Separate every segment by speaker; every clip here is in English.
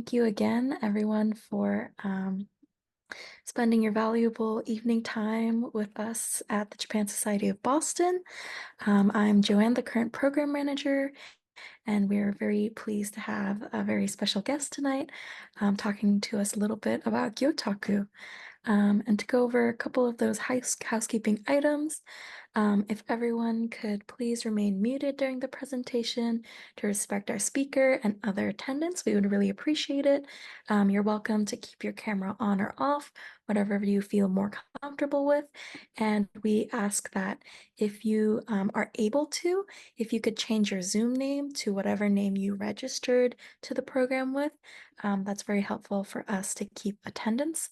Speaker 1: thank you again, everyone, for spending your valuable evening time with us at the Japan Society of Boston. I'm Joanne, the current program manager, and we're very pleased to have a very special guest tonight talking to us a little bit about Gyotaku. And to go over a couple of those housekeeping items, if everyone could please remain muted during the presentation to respect our speaker and other attendants, we would really appreciate it. You're welcome to keep your camera on or off, whatever you feel more comfortable with. And we ask that if you are able to, if you could change your Zoom name to whatever name you registered to the program with, that's very helpful for us to keep attendance.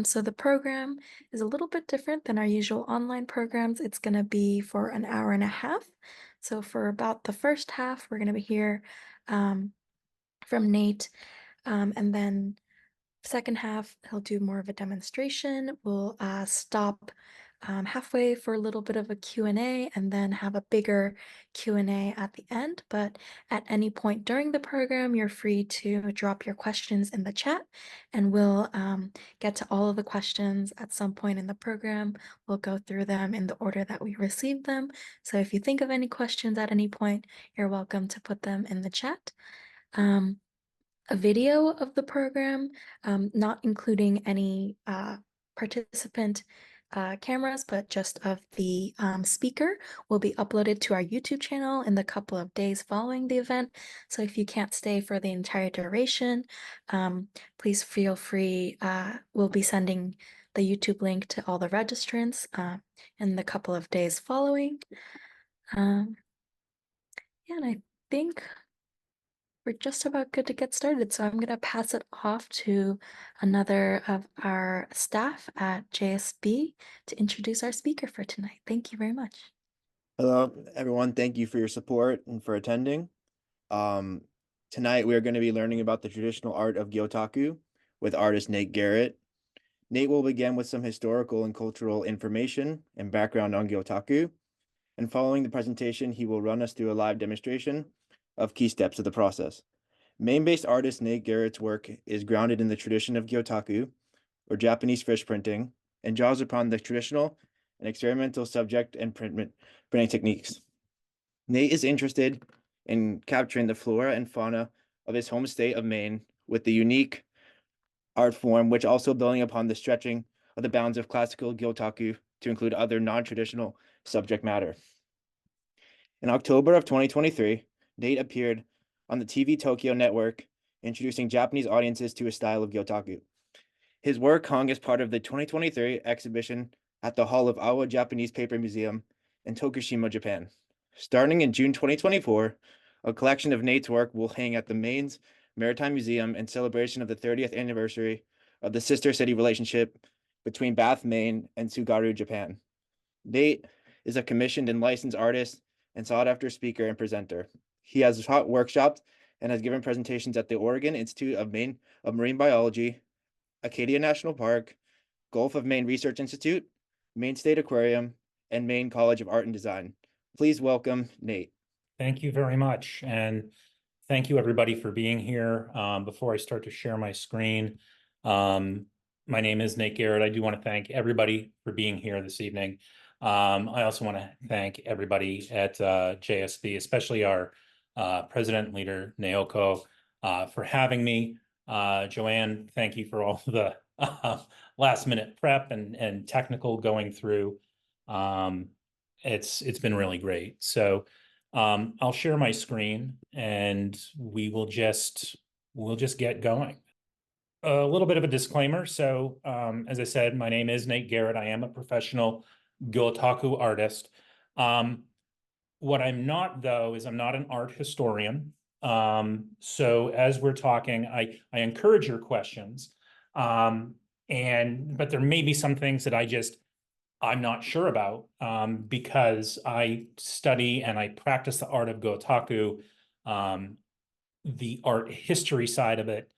Speaker 1: So the program is a little bit different than our usual online programs. It's going to be for an hour and a half. So for about the first half, we're going to be here from Nate, and then second half, he'll do more of a demonstration. We'll stop halfway for a little bit of a Q&A and then have a bigger Q&A at the end. But at any point during the program, you're free to drop your questions in the chat, and we'll get to all of the questions at some point in the program. We'll go through them in the order that we received them. So if you think of any questions at any point, you're welcome to put them in the chat. A video of the program, not including any participant cameras, but just of the speaker, will be uploaded to our YouTube channel in the couple of days following the event. So if you can't stay for the entire duration, please feel free. We'll be sending the YouTube link to all the registrants in the couple of days following. Yeah, and I think we're just about good to get started, so I'm going to pass it off to another of our staff at JSB to introduce our speaker for tonight. Thank you very much.
Speaker 2: Hello, everyone. Thank you for your support and for attending. Tonight, we are going to be learning about the traditional art of Gyotaku with artist Nate Garrett. Nate will begin with some historical and cultural information and background on Gyotaku. And following the presentation, he will run us through a live demonstration of key steps of the process. Maine-based artist Nate Garrett's work is grounded in the tradition of Gyotaku, or Japanese fish printing, and draws upon the traditional and experimental subject and printing techniques. Nate is interested in capturing the flora and fauna of his home state of Maine with the unique art form, which also building upon the stretching of the bounds of classical Gyotaku to include other non-traditional subject matter. In October of 2023, Nate appeared on the TV Tokyo network, introducing Japanese audiences to a style of Gyotaku. His work hung as part of the 2023 exhibition at the Hall of Awa Japanese Paper Museum in Tokushima, Japan. Starting in June 2024, a collection of Nate's work will hang at the Maine's Maritime Museum in celebration of the 30th anniversary of the sister city relationship between Bath, Maine, and Tsugaru, Japan. Nate is a commissioned and licensed artist and sought-after speaker and presenter. He has taught workshops and has given presentations at the Oregon Institute of Marine Biology, Acadia National Park, Gulf of Maine Research Institute, Maine State Aquarium, and Maine College of Art and Design. Please welcome Nate.
Speaker 3: Thank you very much. And thank you everybody for being here. Before I start to share my screen, my name is Nate Garrett. I do want to thank everybody for being here this evening. I also want to thank everybody at JSB, especially our president and leader, Naoko, for having me. Joanne, thank you for all the last minute prep and technical going through. It's been really great. So I'll share my screen and we'll just get going. A little bit of a disclaimer. So as I said, my name is Nate Garrett. I am a professional Gyotaku artist. What I'm not, though, is I'm not an art historian. So as we're talking, I encourage your questions. But there may be some things that I'm not sure about because I study and I practice the art of Gyotaku. The art history side of it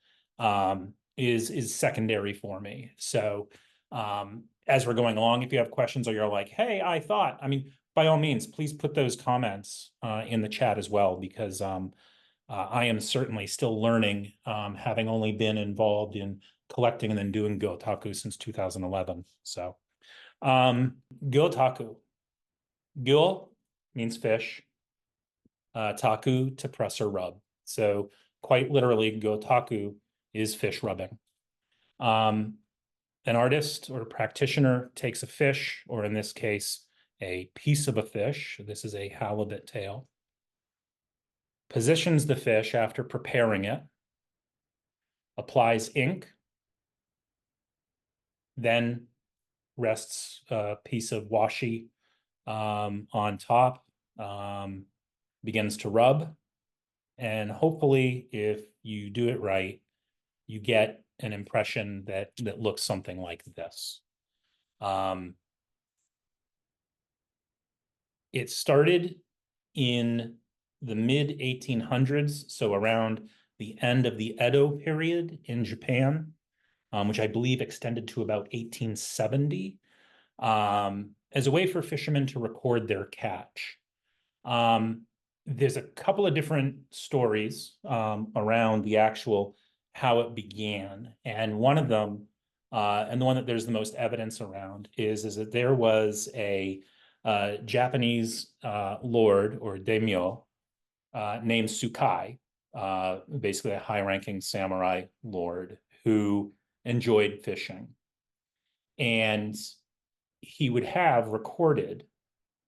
Speaker 3: is secondary for me. So as we're going along, if you have questions or you're like, hey, I mean, by all means, please put those comments in the chat as well, because I am certainly still learning, having only been involved in collecting and then doing Gyotaku since 2011. So, Gyotaku. Gyo means fish. Taku, to press or rub. So quite literally, Gyotaku is fish rubbing. An artist or a practitioner takes a fish, or in this case, a piece of a fish. This is a halibut tail. Positions the fish after preparing it, applies ink, then rests a piece of washi on top, begins to rub, and hopefully, if you do it right, you get an impression that looks something like this. It started in the mid 1800s, so around the end of the Edo period in Japan, which I believe extended to about 1870, as a way for fishermen to record their catch. There's a couple of different stories around the actual how it began, and one of them, and the one that there's the most evidence around, is that there was a Japanese lord or daimyo named Sukai, basically a high-ranking samurai lord who enjoyed fishing, and he would have recorded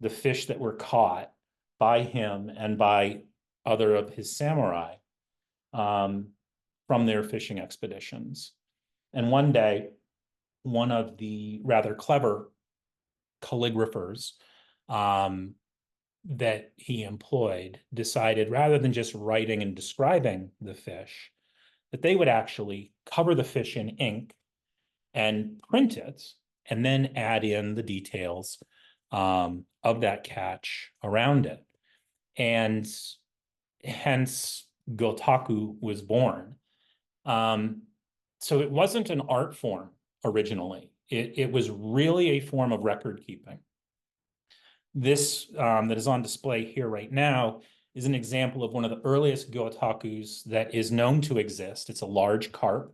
Speaker 3: the fish that were caught by him and by other of his samurai from their fishing expeditions. And one day, one of the rather clever calligraphers that he employed decided, rather than just writing and describing the fish, that they would actually cover the fish in ink and print it, and then add in the details of that catch around it. And hence, Gyotaku was born. So it wasn't an art form originally. It was really a form of record keeping. This that is on display here right now is an example of one of the earliest Gyotakus that is known to exist. It's a large carp.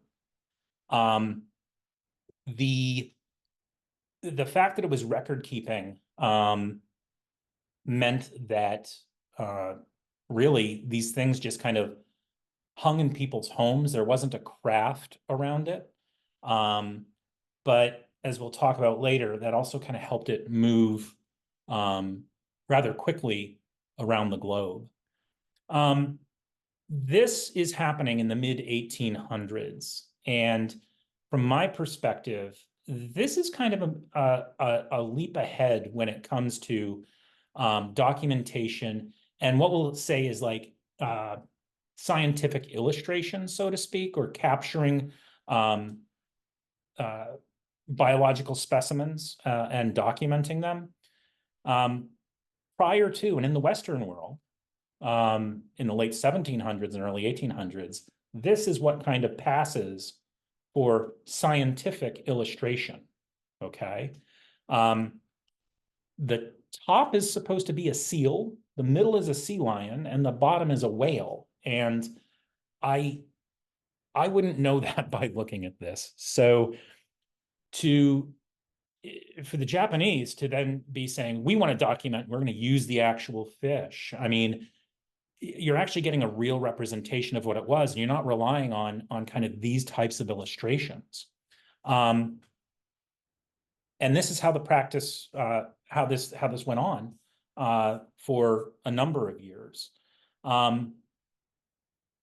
Speaker 3: The fact that it was record keeping meant that really these things just kind of hung in people's homes. There wasn't a craft around it. But as we'll talk about later, that also kind of helped it move rather quickly around the globe. This is happening in the mid 1800s. And from my perspective, this is kind of a leap ahead when it comes to documentation and what we'll say is like scientific illustration, so to speak, or capturing biological specimens and documenting them. Prior to and in the Western world, in the late 1700s and early 1800s, this is what kind of passes for scientific illustration, okay? The top is supposed to be a seal, the middle is a sea lion, and the bottom is a whale. And I wouldn't know that by looking at this. So for the Japanese to then be saying, we want to document, we're going to use the actual fish. I mean, you're actually getting a real representation of what it was, and you're not relying on kind of these types of illustrations. And this is how the practice, how this went on for a number of years.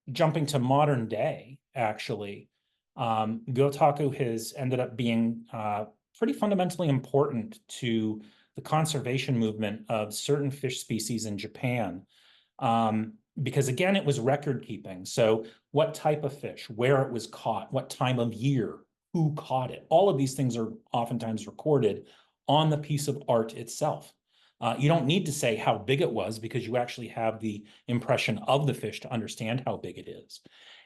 Speaker 3: Jumping to modern day, actually, Gyotaku has ended up being pretty fundamentally important to the conservation movement of certain fish species in Japan. Because again, it was record keeping. So what type of fish, where it was caught, what time of year, who caught it, all of these things are oftentimes recorded on the piece of art itself. You don't need to say how big it was because you actually have the impression of the fish to understand how big it is.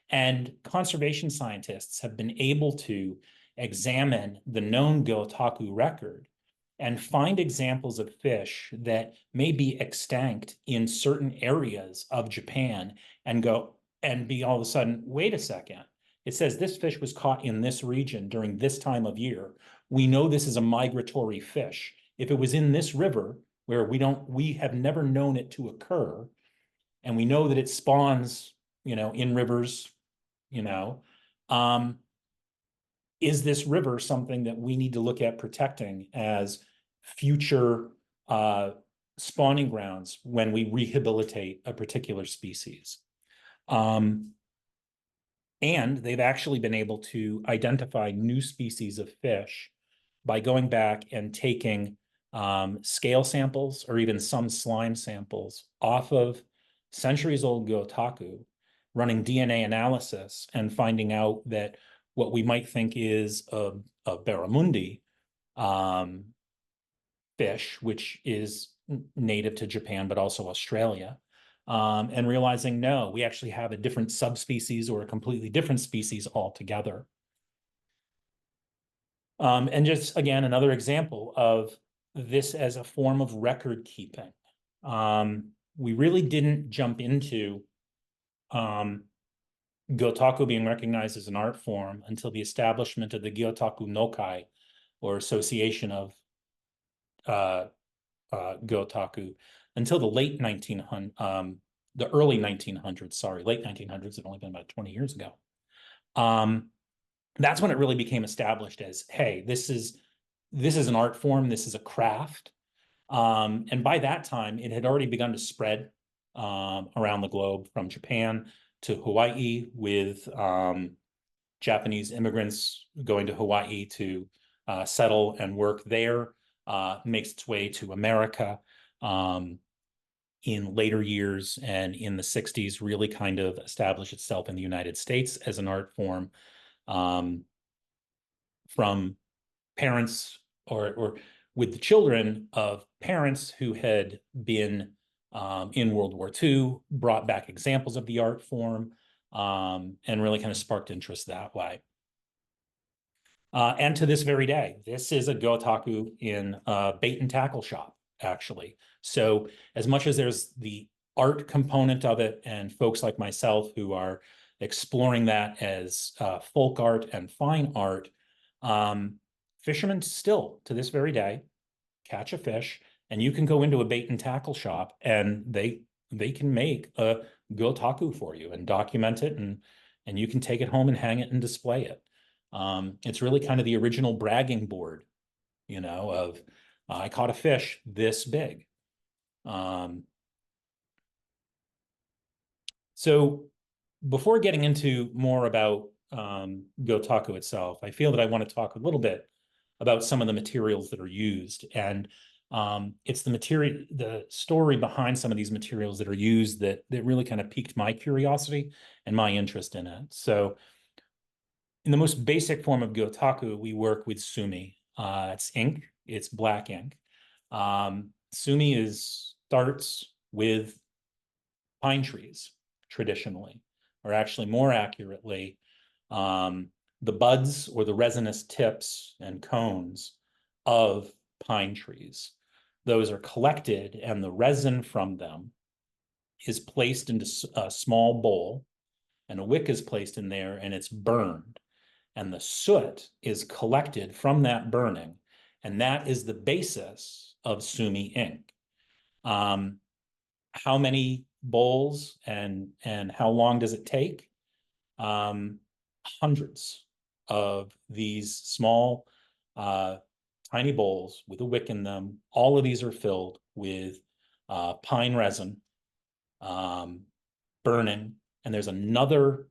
Speaker 3: And conservation scientists have been able to examine the known Gyotaku record and find examples of fish that may be extinct in certain areas of Japan and go and be all of a sudden, wait a second. It says this fish was caught in this region during this time of year. We know this is a migratory fish. If it was in this river where we have never known it to occur, and we know that it spawns, in rivers, is this river something that we need to look at protecting as future spawning grounds when we rehabilitate a particular species? And they've actually been able to identify new species of fish by going back and taking scale samples or even some slime samples off of centuries-old Gyotaku, running DNA analysis and finding out that what we might think is a barramundi fish, which is native to Japan, but also Australia, and realizing, no, we actually have a different subspecies or a completely different species altogether. And just, again, another example of this as a form of record keeping. We really didn't jump into Gyotaku being recognized as an art form until the establishment of the Gyotaku Nokai, or Association of Gyotaku, until the late 1900s, the early 1900s, sorry, late 1900s, it only been about 20 years ago. That's when it really became established as, hey, this is an art form, this is a craft. And by that time, it had already begun to spread around the globe, from Japan to Hawaii, with Japanese immigrants going to Hawaii to settle and work there. Makes its way to America in later years, and in the 60s really kind of established itself in the United States as an art form, from parents or with the children of parents who had been in World War II, brought back examples of the art form, and really kind of sparked interest that way. And to this very day, this is a Gyotaku in a bait and tackle shop, actually. So as much as there's the art component of it, and folks like myself who are exploring that as folk art and fine art, fishermen still, to this very day, catch a fish, and you can go into a bait and tackle shop, and they can make a Gyotaku for you and document it, and you can take it home and hang it and display it. It's really kind of the original bragging board, of I caught a fish this big. So before getting into more about Gyotaku itself, I feel that I want to talk a little bit about some of the materials that are used. And it's the story behind some of these materials that are used that really kind of piqued my curiosity and my interest in it. So in the most basic form of Gyotaku, we work with sumi. It's ink, it's black ink. Sumi starts with pine trees, traditionally, or actually more accurately, the buds or the resinous tips and cones of pine trees. Those are collected, and the resin from them is placed into a small bowl, and a wick is placed in there, and it's burned. And the soot is collected from that burning, and that is the basis of sumi ink. How many bowls and how long does it take? Hundreds of these small, tiny bowls with a wick in them. All of these are filled with pine resin, burning, and there's another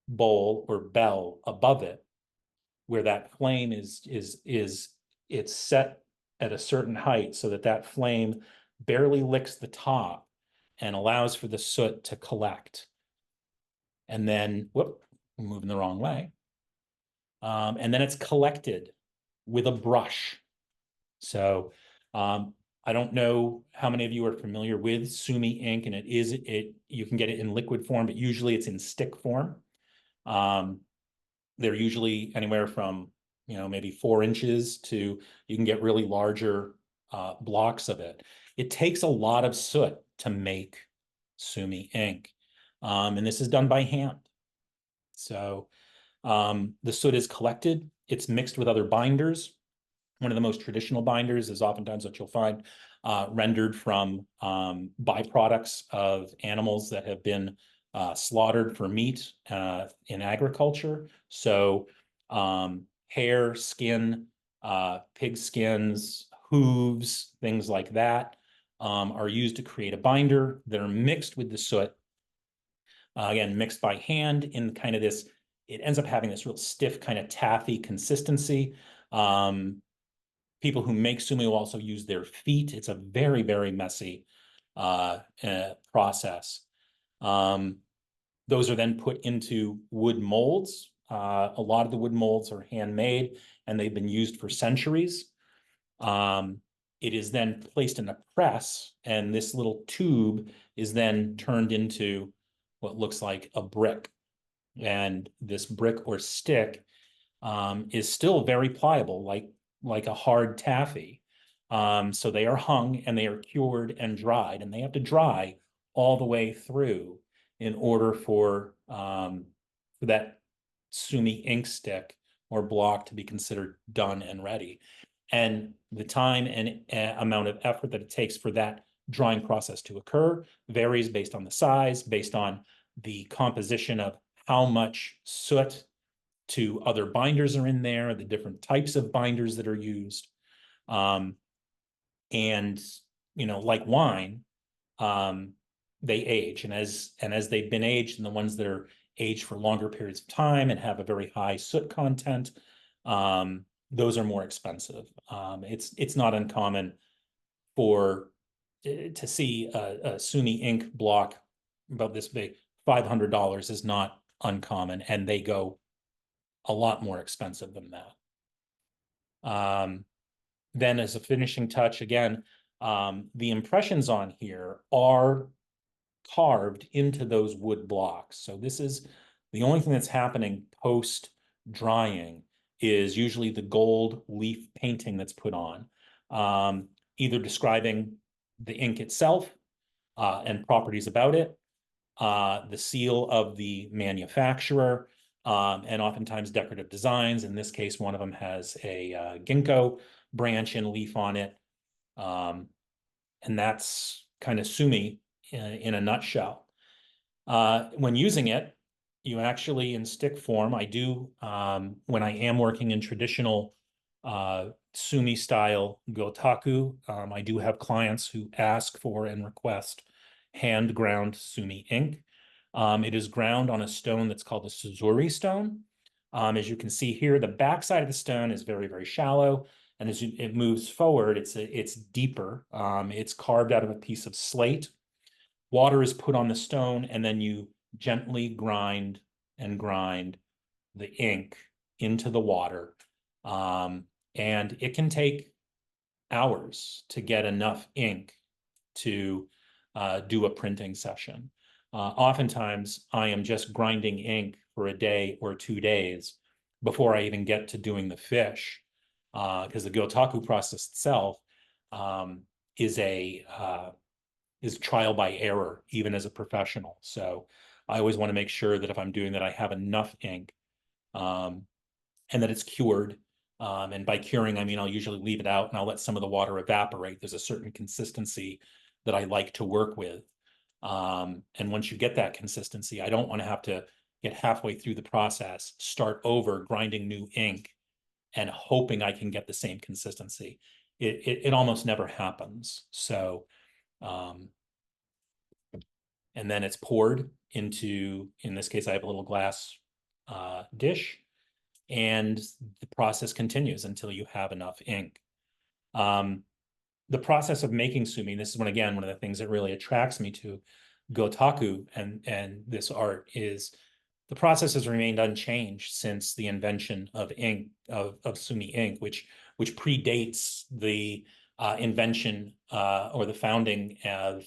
Speaker 3: bowl or bell above it where that flame it's set at a certain height so that flame barely licks the top and allows for the soot to collect. And then, whoop, I'm moving the wrong way. And then it's collected with a brush. So I don't know how many of you are familiar with sumi ink, and you can get it in liquid form, but usually it's in stick form. They're usually anywhere from maybe 4 inches to, you can get really larger blocks of it. It takes a lot of soot to make sumi ink. And this is done by hand. So the soot is collected, it's mixed with other binders. One of the most traditional binders is oftentimes what you'll find rendered from byproducts of animals that have been slaughtered for meat in agriculture. So hair, skin, pig skins, hooves, things like that are used to create a binder that are mixed with the soot. Again, mixed by hand in kind of this, it ends up having this real stiff kind of taffy consistency. People who make sumi will also use their feet. It's a very, very messy process. Those are then put into wood molds. A lot of the wood molds are handmade and they've been used for centuries. It is then placed in a press, and this little tube is then turned into what looks like a brick. And this brick or stick is still very pliable, like a hard taffy. So they are hung and they are cured and dried, and they have to dry all the way through in order for that sumi ink stick or block to be considered done and ready. And the time and amount of effort that it takes for that drying process to occur varies based on the size, based on the composition of how much soot to other binders are in there, the different types of binders that are used. And, like wine, they age. And as they've been aged, and the ones that are aged for longer periods of time and have a very high soot content, those are more expensive. It's not uncommon to see a sumi ink block about this big. $500 is not uncommon, and they go a lot more expensive than that. Then as a finishing touch, again, the impressions on here are carved into those wood blocks. So this is the only thing that's happening post drying is usually the gold leaf painting that's put on, either describing the ink itself and properties about it, the seal of the manufacturer, and oftentimes decorative designs. In this case, one of them has a ginkgo branch and leaf on it. And that's kind of sumi in a nutshell. When using it, you actually, in stick form, I do, when I am working in traditional sumi style Gyotaku, I do have clients who ask for and request hand ground sumi ink. It is ground on a stone that's called the Suzuri stone. As you can see here, the backside of the stone is very, very shallow. And as it moves forward, it's deeper. It's carved out of a piece of slate. Water is put on the stone, and then you gently grind and grind the ink into the water. And it can take hours to get enough ink to do a printing session. Oftentimes, I am just grinding ink for a day or 2 days before I even get to doing the fish, because the Gyotaku process itself is trial by error, even as a professional. So I always want to make sure that if I'm doing that, I have enough ink and that it's cured. And by curing, I mean, I'll usually leave it out and I'll let some of the water evaporate. There's a certain consistency that I like to work with. And once you get that consistency, I don't want to have to get halfway through the process, start over grinding new ink and hoping I can get the same consistency. It almost never happens. So, and then it's poured into, in this case, I have a little glass dish, and the process continues until you have enough ink. The process of making sumi, this is one of the things that really attracts me to Gyotaku and this art, is the process has remained unchanged since the invention of ink, of sumi ink, which predates the invention or the founding of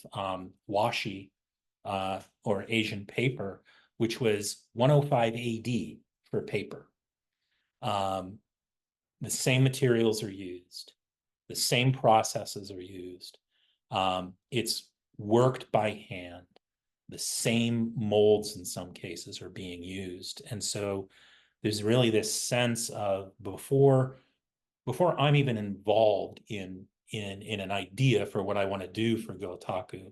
Speaker 3: washi or Asian paper, which was 105 AD for paper. The same materials are used. The same processes are used. It's worked by hand. The same molds in some cases are being used. And so there's really this sense of before I'm even involved in an idea for what I want to do for Gyotaku,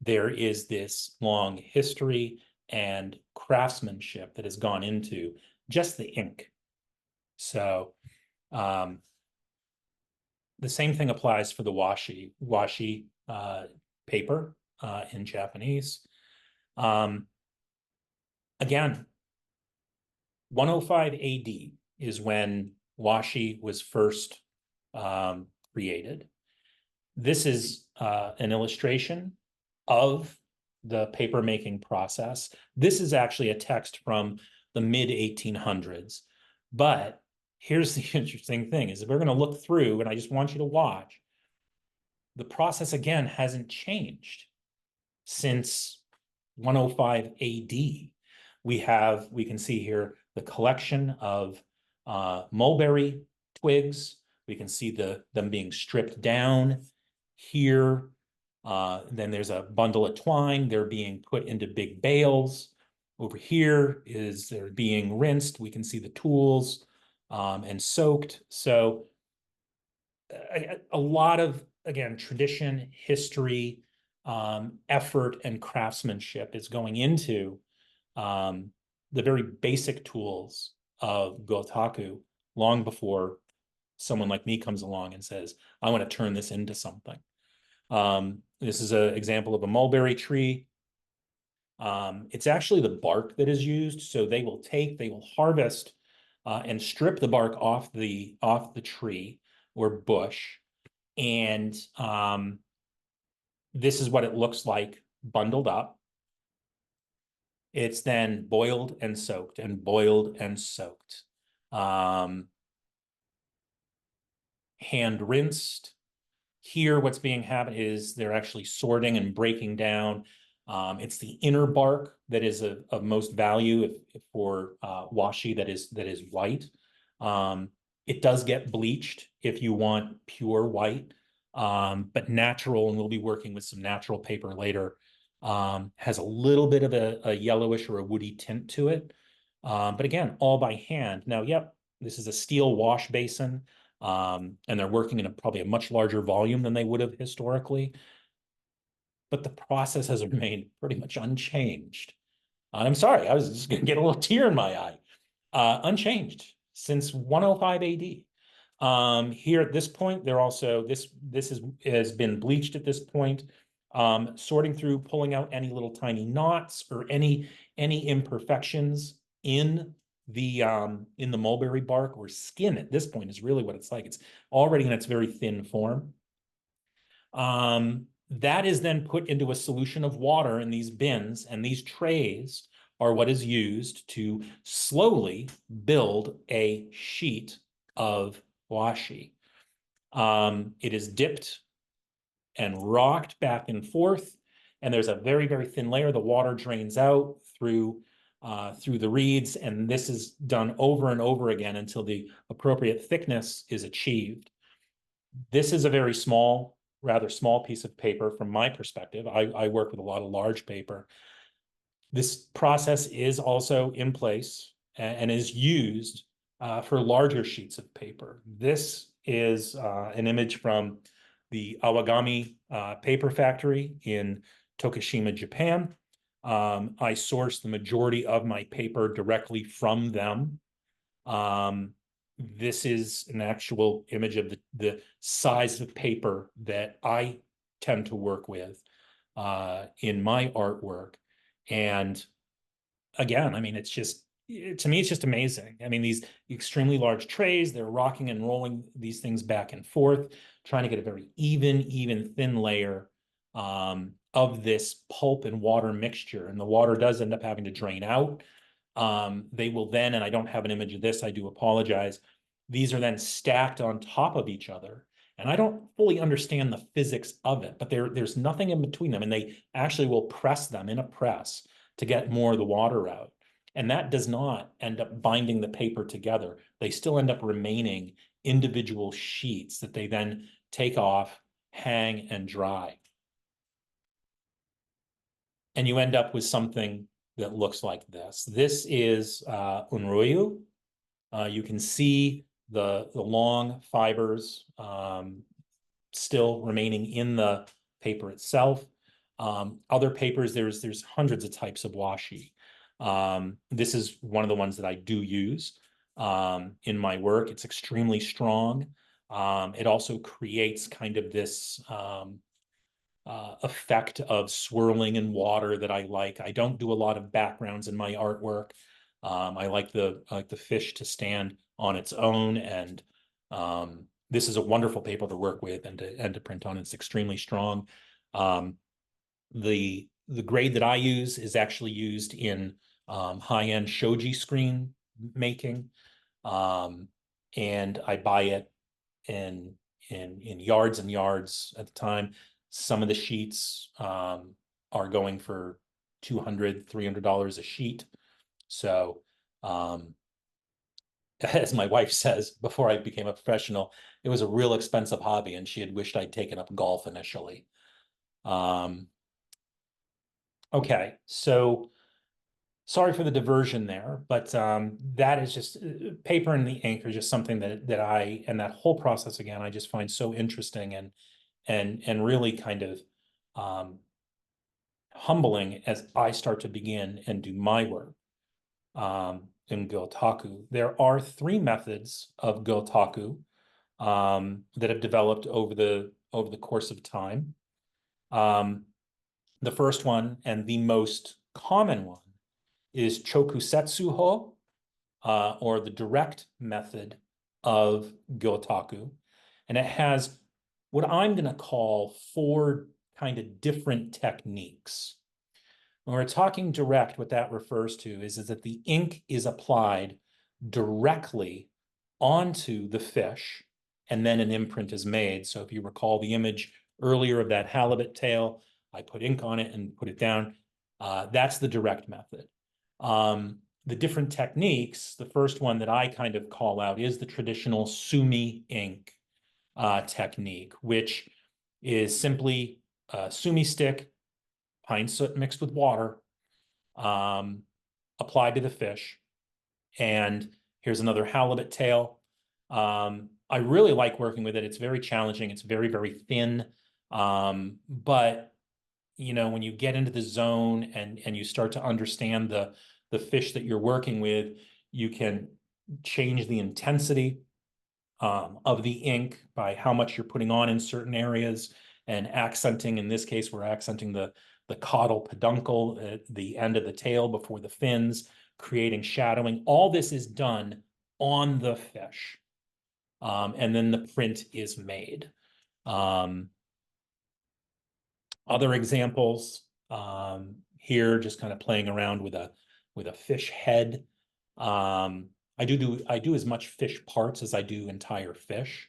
Speaker 3: there is this long history and craftsmanship that has gone into just the ink. So the same thing applies for the washi paper in Japanese. Again, 105 AD is when washi was first created. This is an illustration of the paper making process. This is actually a text from the mid 1800s. But here's the interesting thing is we're going to look through, and I just want you to watch. The process, again, hasn't changed since 105 AD. We can see here the collection of mulberry twigs. We can see them being stripped down here. Then there's a bundle of twine. They're being put into big bales. Over here they're being rinsed. We can see the tools and soaked. So a lot of, again, tradition, history, effort, and craftsmanship is going into the very basic tools of Gyotaku long before someone like me comes along and says, I want to turn this into something. This is an example of a mulberry tree. It's actually the bark that is used. So they will harvest and strip the bark off the tree or bush. And this is what it looks like bundled up. It's then boiled and soaked and boiled and soaked. Hand rinsed. Here, what's being happened is they're actually sorting and breaking down. It's the inner bark that is of most value for washi that is white. It does get bleached if you want pure white, but natural, and we'll be working with some natural paper later, has a little bit of a yellowish or a woody tint to it. But again, all by hand. Now, yep, this is a steel wash basin, and they're working in probably a much larger volume than they would have historically. But the process has remained pretty much unchanged. I'm sorry, I was just going to get a little tear in my eye. Unchanged since 105 AD. Here at this point, they're also, this has been bleached at this point, sorting through, pulling out any little tiny knots or any imperfections in the mulberry bark or skin at this point is really what it's like. It's already in its very thin form. That is then put into a solution of water in these bins, and these trays are what is used to slowly build a sheet of washi. It is dipped and rocked back and forth, and there's a very, very thin layer. The water drains out through the reeds, and this is done over and over again until the appropriate thickness is achieved. This is a very small, rather small piece of paper from my perspective. I work with a lot of large paper. This process is also in place and is used for larger sheets of paper. This is an image from the Awagami paper factory in Tokushima, Japan. I source the majority of my paper directly from them. This is an actual image of the size of paper that I tend to work with in my artwork. And again, I mean, it's just, to me, it's just amazing. I mean, these extremely large trays, they're rocking and rolling these things back and forth, trying to get a very even thin layer of this pulp and water mixture. And the water does end up having to drain out. They will then, and I don't have an image of this, I do apologize. These are then stacked on top of each other. And I don't fully understand the physics of it, but there's nothing in between them. And they actually will press them in a press to get more of the water out. And that does not end up binding the paper together. They still end up remaining individual sheets that they then take off, hang, and dry. And you end up with something that looks like this. This is unryu. You can see the long fibers still remaining in the paper itself. Other papers, there's hundreds of types of washi. This is one of the ones that I do use in my work. It's extremely strong. It also creates kind of this effect of swirling in water that I like. I don't do a lot of backgrounds in my artwork. I like the fish to stand on its own, and this is a wonderful paper to work with and to print on. It's extremely strong. The grade that I use is actually used in high-end shoji screen making, and I buy it in yards and yards at the time. Some of the sheets are going for $200, $300 a sheet. So as my wife says, before I became a professional, it was a real expensive hobby, and she had wished I'd taken up golf initially. Okay, so sorry for the diversion there, but that is just paper and the ink are just something that I, and that whole process again, I just find so interesting and really kind of humbling as I start to begin and do my work in Gyotaku. There are 3 methods of Gyotaku that have developed over the course of time. The first one and the most common one is chokusetsu ho, or the direct method of Gyotaku. And it has what I'm going to call 4 kind of different techniques. When we're talking direct, what that refers to is that the ink is applied directly onto the fish, and then an imprint is made. So if you recall the image earlier of that halibut tail, I put ink on it and put it down. That's the direct method. The different techniques, the first one that I kind of call out is the traditional sumi ink technique, which is simply a sumi stick, pine soot mixed with water, applied to the fish. And here's another halibut tail. I really like working with it. It's very challenging. It's very, very thin. But you know, when you get into the zone and you start to understand the fish that you're working with, you can change the intensity of the ink by how much you're putting on in certain areas and accenting. In this case, we're accenting the caudal peduncle at the end of the tail before the fins, creating shadowing. All this is done on the fish. And then the print is made. Other examples here, just kind of playing around with a fish head. I do as much fish parts as I do entire fish.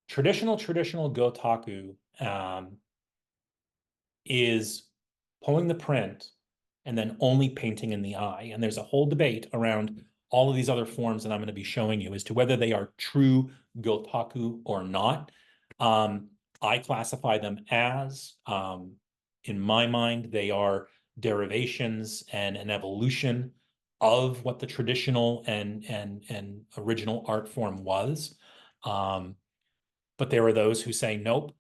Speaker 3: Traditional Gyotaku is pulling the print and then only painting in the eye. And there's a whole debate around all of these other forms that I'm going to be showing you as to whether they are true Gyotaku or not. I classify them as, in my mind, they are derivations and an evolution of what the traditional and original art form was. But there are those who say, nope,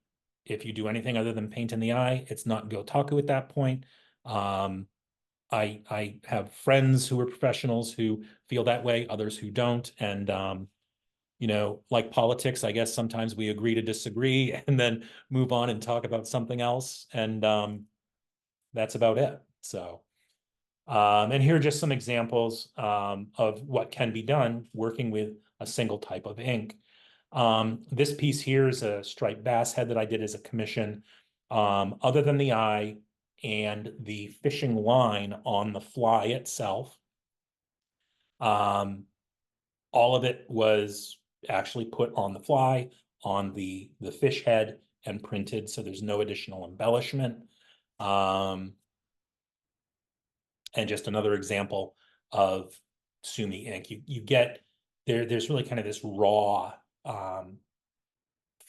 Speaker 3: if you do anything other than paint in the eye, it's not Gyotaku at that point. I have friends who are professionals who feel that way, others who don't. And, you know, like politics, I guess sometimes we agree to disagree and then move on and talk about something else. And that's about it. So, and here are just some examples of what can be done working with a single type of ink. This piece here is a striped bass head that I did as a commission. Other than the eye and the fishing line on the fly itself, all of it was actually put on the fly, on the fish head, and printed, so there's no additional embellishment. And just another example of sumi ink. You get there's really kind of this raw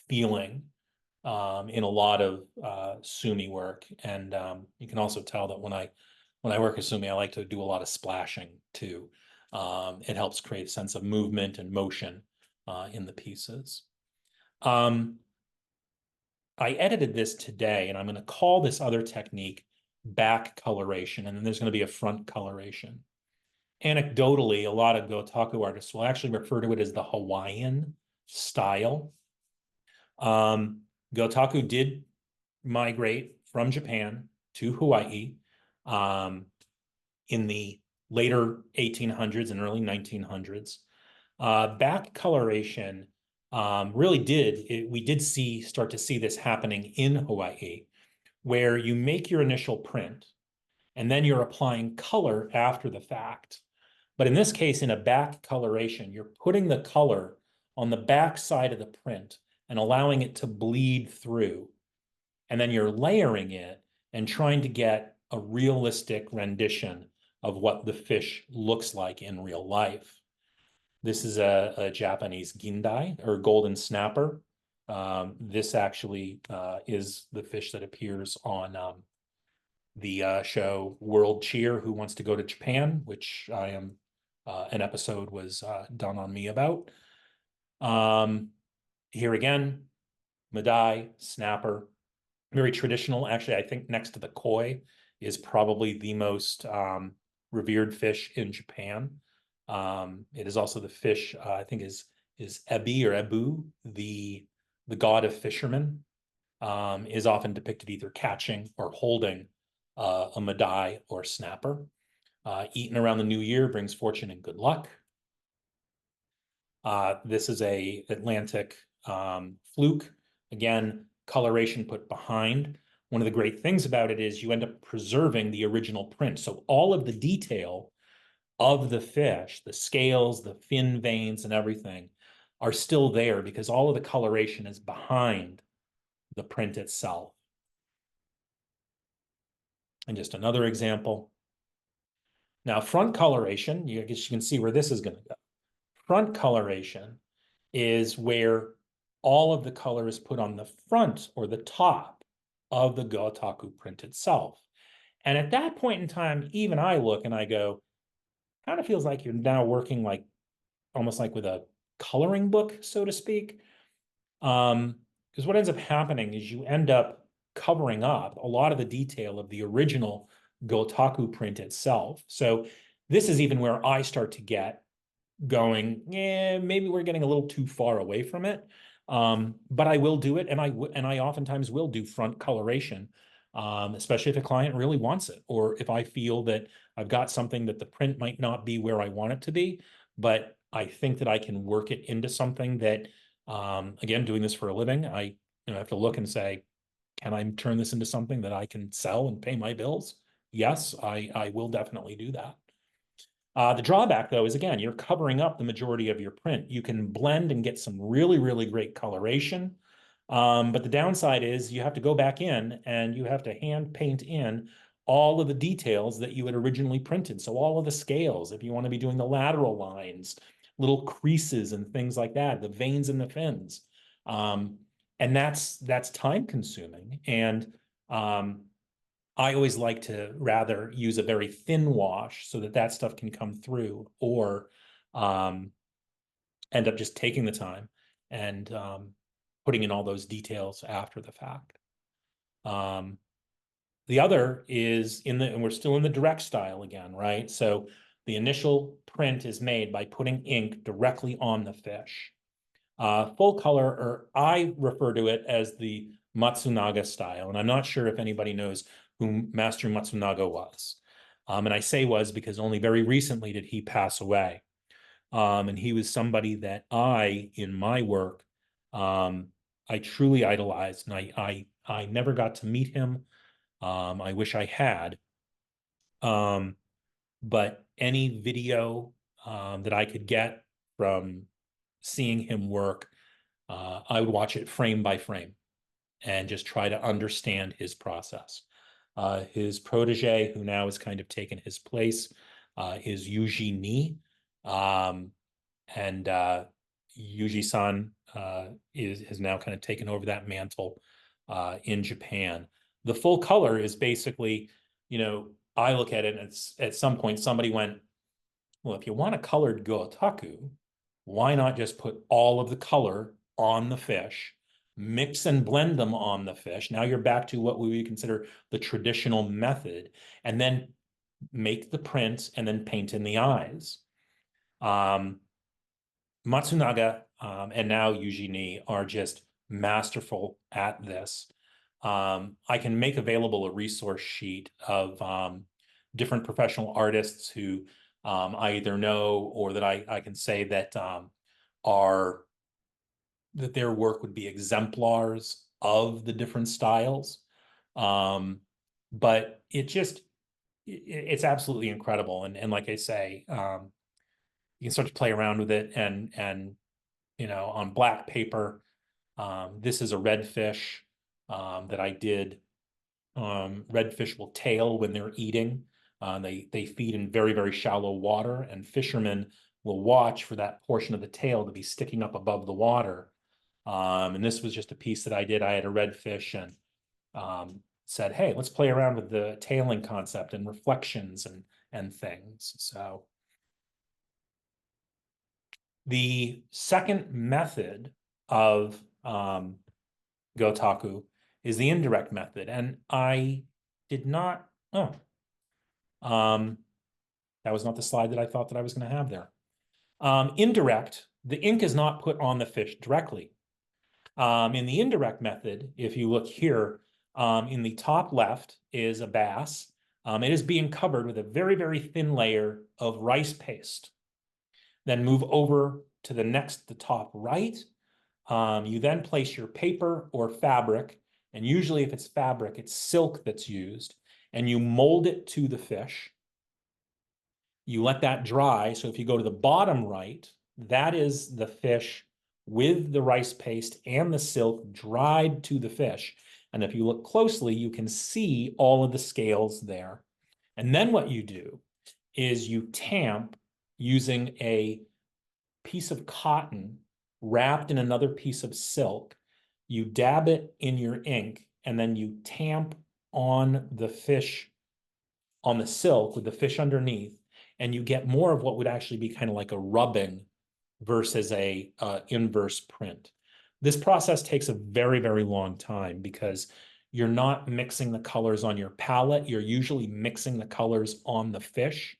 Speaker 3: feeling in a lot of sumi work, and you can also tell that when I work with sumi, I like to do a lot of splashing too. It helps create a sense of movement and motion in the pieces. I edited this today, and I'm going to call this other technique back coloration, and then there's going to be a front coloration. Anecdotally, a lot of Gyotaku artists will actually refer to it as the Hawaiian style. Gyotaku did migrate from Japan to Hawaii in the later 1800s and early 1900s. Back coloration really we did start to see this happening in Hawaii, where you make your initial print and then you're applying color after the fact. But in this case, in a back coloration, you're putting the color on the back side of the print and allowing it to bleed through. And then you're layering it and trying to get a realistic rendition of what the fish looks like in real life. This is a Japanese gindai, or golden snapper. This actually is the fish that appears on the show World Cheer, Who Wants to Go to Japan, which I am an episode was done on me about. Here again, Madai, snapper, very traditional. Actually, I think next to the koi is probably the most revered fish in Japan. It is also the fish I think is Ebi or Ebu, the god of fishermen, is often depicted either catching or holding a Madai or snapper. Eaten around the new year brings fortune and good luck. This is a Atlantic fluke. Again, coloration put behind. One of the great things about it is you end up preserving the original print. So all of the detail of the fish, the scales, the fin veins, and everything are still there because all of the coloration is behind the print itself. And just another example. Now, front coloration, I guess you can see where this is going to go. Front coloration is where all of the color is put on the front or the top of the Gyotaku print itself. And at that point in time, even I look and I go, kind of feels like you're now working like almost like with a coloring book, so to speak. Because what ends up happening is you end up covering up a lot of the detail of the original Gyotaku print itself. So this is even where I start to get going, yeah, maybe we're getting a little too far away from it. But I will do it, and I oftentimes will do front coloration, especially if a client really wants it, or if I feel that I've got something that the print might not be where I want it to be, but I think that I can work it into something that, again, doing this for a living, I have to look and say, can I turn this into something that I can sell and pay my bills? Yes, I will definitely do that. The drawback, though, is, again, you're covering up the majority of your print. You can blend and get some really, really great coloration. But the downside is you have to go back in and you have to hand paint in all of the details that you had originally printed. So all of the scales, if you want to be doing the lateral lines, little creases and things like that, the veins and the fins. And that's time consuming. And I always like to rather use a very thin wash so that stuff can come through, or end up just taking the time and putting in all those details after the fact. The other is and we're still in the direct style again, right? So the initial print is made by putting ink directly on the fish. Full color, or I refer to it as the Matsunaga style, and I'm not sure if anybody knows who Master Matsunaga was. And I say was because only very recently did he pass away. And he was somebody that in my work, I truly idolized, and I never got to meet him. I wish I had. But any video that I could get from seeing him work, I would watch it frame by frame and just try to understand his process. His protege, who now has kind of taken his place, is Yuji Ni. and Yuji-san has now kind of taken over that mantle in Japan. The full color is basically, I look at it and at some point somebody went, well, if you want a colored Gyotaku, why not just put all of the color on the fish, mix and blend them on the fish? Now you're back to what we would consider the traditional method, and then make the print and then paint in the eyes. Matsunaga and now Yuji Ni are just masterful at this. I can make available a resource sheet of different professional artists who I either know or that I can say that that their work would be exemplars of the different styles. But it's absolutely incredible. And like I say, you can start to play around with it and on black paper. This is a redfish that I did. Redfish will tail when they're eating. They feed in very, very shallow water, and fishermen will watch for that portion of the tail to be sticking up above the water. And this was just a piece that I did. I had a redfish and said, hey, let's play around with the tailing concept and reflections and things. So the second method of Gyotaku is the indirect method. And I did not, that was not the slide that I thought that I was going to have there. Indirect, the ink is not put on the fish directly. In the indirect method, if you look here, in the top left is a bass. It is being covered with a very, very thin layer of rice paste. Then move over to the top right. You then place your paper or fabric, and usually if it's fabric, it's silk that's used, and you mold it to the fish. You let that dry. So if you go to the bottom right, that is the fish with the rice paste and the silk dried to the fish. And if you look closely, you can see all of the scales there. And then what you do is you tamp using a piece of cotton wrapped in another piece of silk. You dab it in your ink, and then you tamp on the fish, on the silk with the fish underneath, and you get more of what would actually be kind of like a rubbing versus a inverse print. This process takes a very, very long time because you're not mixing the colors on your palette. You're usually mixing the colors on the fish.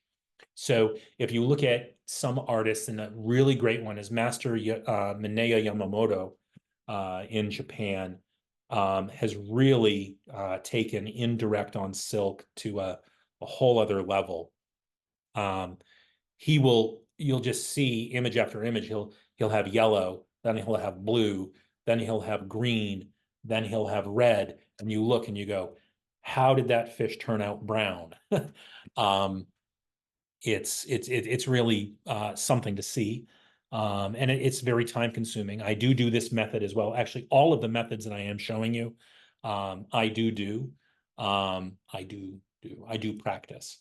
Speaker 3: So if you look at some artists, and a really great one is Master Mineya Yamamoto in Japan, has really taken indirect on silk to a whole other level. You'll just see image after image. He'll have yellow, then he'll have blue, then he'll have green, then he'll have red, and you look and you go, how did that fish turn out brown? It's really something to see, and it's very time consuming. I do this method as well. Actually, all of the methods that I am showing you, I do practice.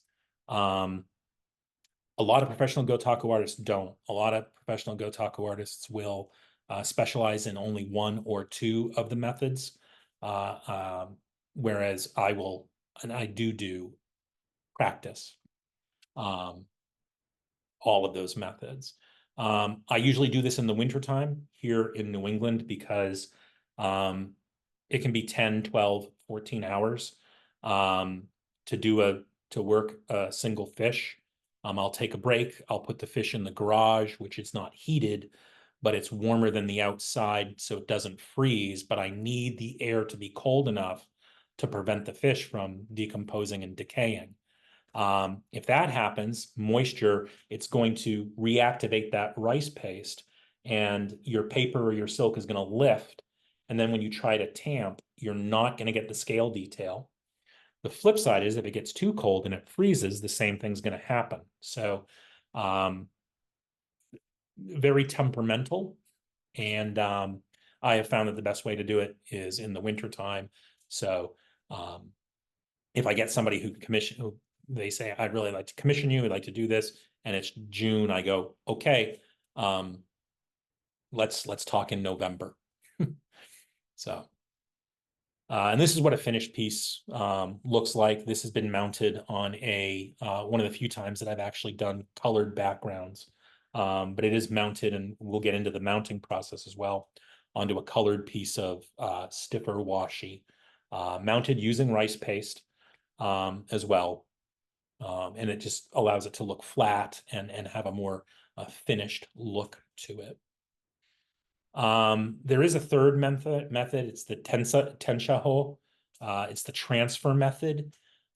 Speaker 3: A lot of professional Gyotaku artists don't. A lot of professional Gyotaku artists will specialize in only one or two of the methods, whereas I will, and I do practice all of those methods. I usually do this in the wintertime here in New England because it can be 10, 12, 14 hours to work a single fish. I'll take a break. I'll put the fish in the garage, which is not heated, but it's warmer than the outside, so it doesn't freeze. But I need the air to be cold enough to prevent the fish from decomposing and decaying. If that happens, moisture, it's going to reactivate that rice paste, and your paper or your silk is going to lift. And then when you try to tamp, you're not going to get the scale detail. The flip side is if it gets too cold and it freezes, the same thing's going to happen. So very temperamental. And I have found that the best way to do it is in the wintertime. So if I get somebody who they say, I'd really like to commission you, I'd like to do this, and it's June, I go, okay, Let's talk in November. So, and this is what a finished piece looks like. This has been mounted on a one of the few times that I've actually done colored backgrounds. But it is mounted, and we'll get into the mounting process as well, onto a colored piece of stiffer washi, mounted using rice paste as well. And it just allows it to look flat and have a more finished look to it. There is a third method. It's the tenshaho. It's the transfer method.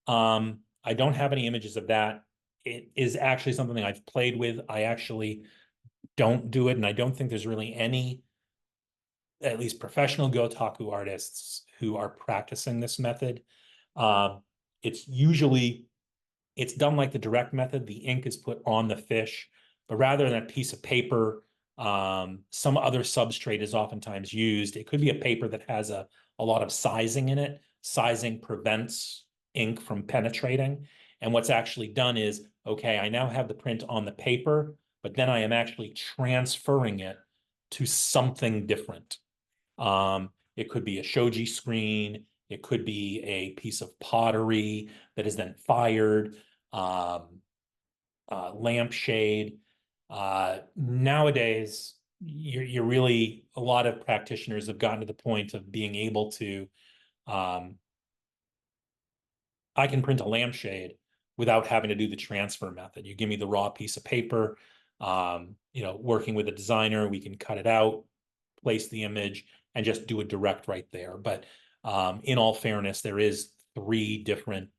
Speaker 3: I don't have any images of that. It is actually something I've played with. I actually don't do it, and I don't think there's really any, at least professional Gyotaku artists, who are practicing this method. It's done like the direct method. The ink is put on the fish, but rather than a piece of paper, some other substrate is oftentimes used. It could be a paper that has a lot of sizing in it. Sizing prevents ink from penetrating. And what's actually done is, okay, I now have the print on the paper, but then I am actually transferring it to something different. It could be a shoji screen. It could be a piece of pottery that is then fired, lampshade. Nowadays, you're really, a lot of practitioners have gotten to the point of being able to, I can print a lampshade without having to do the transfer method. You give me the raw piece of paper, working with a designer, we can cut it out, place the image, and just do a direct right there. But in all fairness, there is 3 different,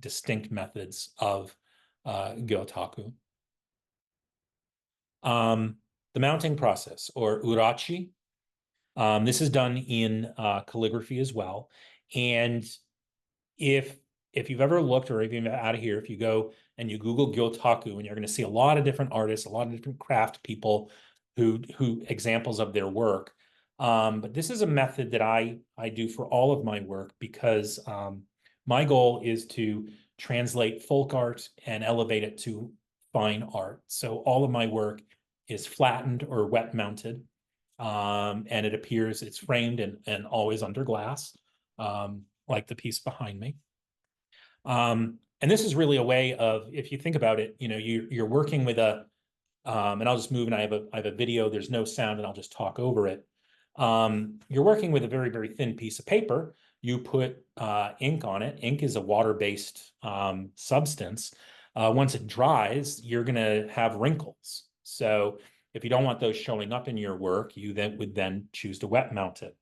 Speaker 3: distinct methods of Gyotaku. The mounting process, or urachi, this is done in calligraphy as well. And if you've ever looked, or even out of here, if you go and you Google Gyotaku, and you're going to see a lot of different artists, a lot of different craft people who examples of their work. But this is a method that I do for all of my work, because my goal is to translate folk art and elevate it to fine art. So all of my work is flattened or wet mounted, and it's framed and always under glass, like the piece behind me. And this is really a way of, if you think about it, you're working with and I'll just move, and I have a video, there's no sound, and I'll just talk over it. You're working with a very, very thin piece of paper. You put ink on it. Ink is a water-based substance. Once it dries, you're going to have wrinkles. So if you don't want those showing up in your work, you would choose to wet mount it.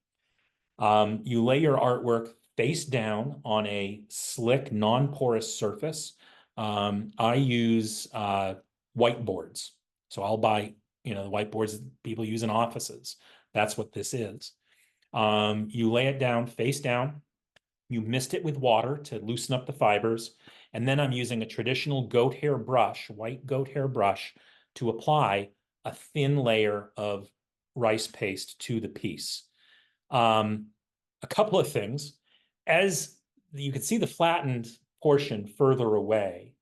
Speaker 3: You lay your artwork face down on a slick, non-porous surface. I use whiteboards. So I'll buy, the whiteboards that people use in offices. That's what this is. You lay it down face down. You mist it with water to loosen up the fibers. And then I'm using a traditional goat hair brush, white goat hair brush, to apply a thin layer of rice paste to the piece. A couple of things. As you can see the flattened portion further away,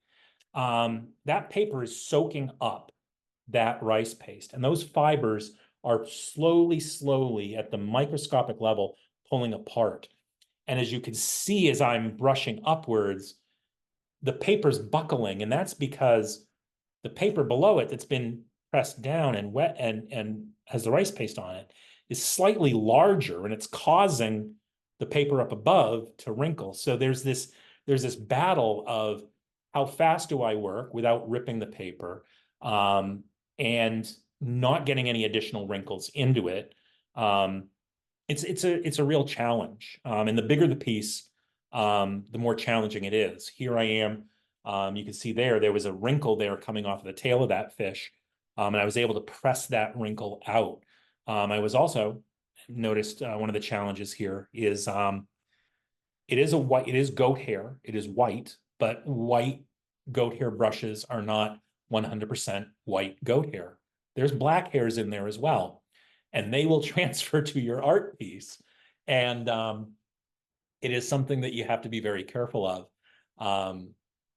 Speaker 3: that paper is soaking up that rice paste. And those fibers are slowly at the microscopic level pulling apart. And as you can see, as I'm brushing upwards, the paper's buckling, and that's because the paper below it that's been pressed down and wet and has the rice paste on it is slightly larger, and it's causing the paper up above to wrinkle. So there's this battle of how fast do I work without ripping the paper, and not getting any additional wrinkles into it. It's a real challenge. And the bigger the piece, the more challenging it is. Here I am. You can see there was a wrinkle there coming off of the tail of that fish. And I was able to press that wrinkle out. I was also noticed one of the challenges here is it is goat hair. It is white, but white goat hair brushes are not 100% white goat hair. There's black hairs in there as well, and they will transfer to your art piece. And it is something that you have to be very careful of.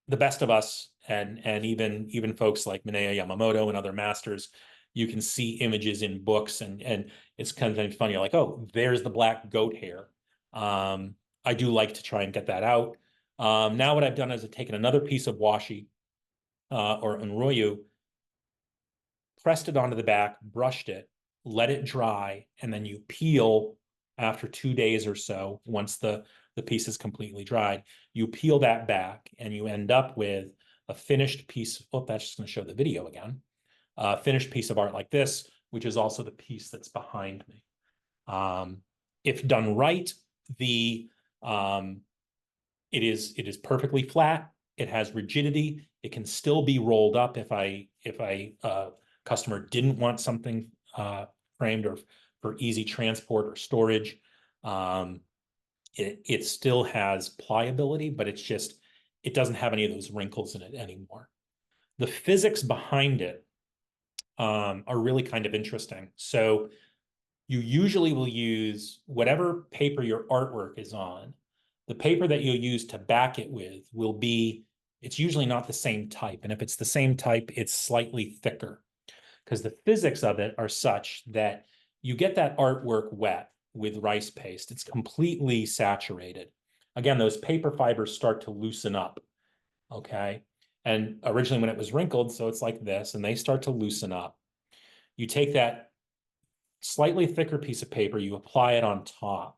Speaker 3: The best of us, and even folks like Mineo Yamamoto and other masters, you can see images in books, and it's kind of funny. You're like, oh, there's the black goat hair. I do like to try and get that out. Now what I've done is I've taken another piece of washi or unroyu, pressed it onto the back, brushed it, let it dry, and then you peel after 2 days or so. Once the piece is completely dried, you peel that back and you end up with a finished piece. Oh, that's just going to show the video again. Finished piece of art like this, which is also the piece that's behind me. If done right, it is perfectly flat. It has rigidity. It can still be rolled up if a customer didn't want something framed or for easy transport or storage. It still has pliability, but it doesn't have any of those wrinkles in it anymore. The physics behind it are really kind of interesting. So you usually will use whatever paper your artwork is on. The paper that you'll use to back it with will be, it's usually not the same type. And if it's the same type, it's slightly thicker because the physics of it are such that you get that artwork wet with rice paste. It's completely saturated. Again, those paper fibers start to loosen up, okay? And originally when it was wrinkled, so it's like this, and they start to loosen up. You take that slightly thicker piece of paper, you apply it on top.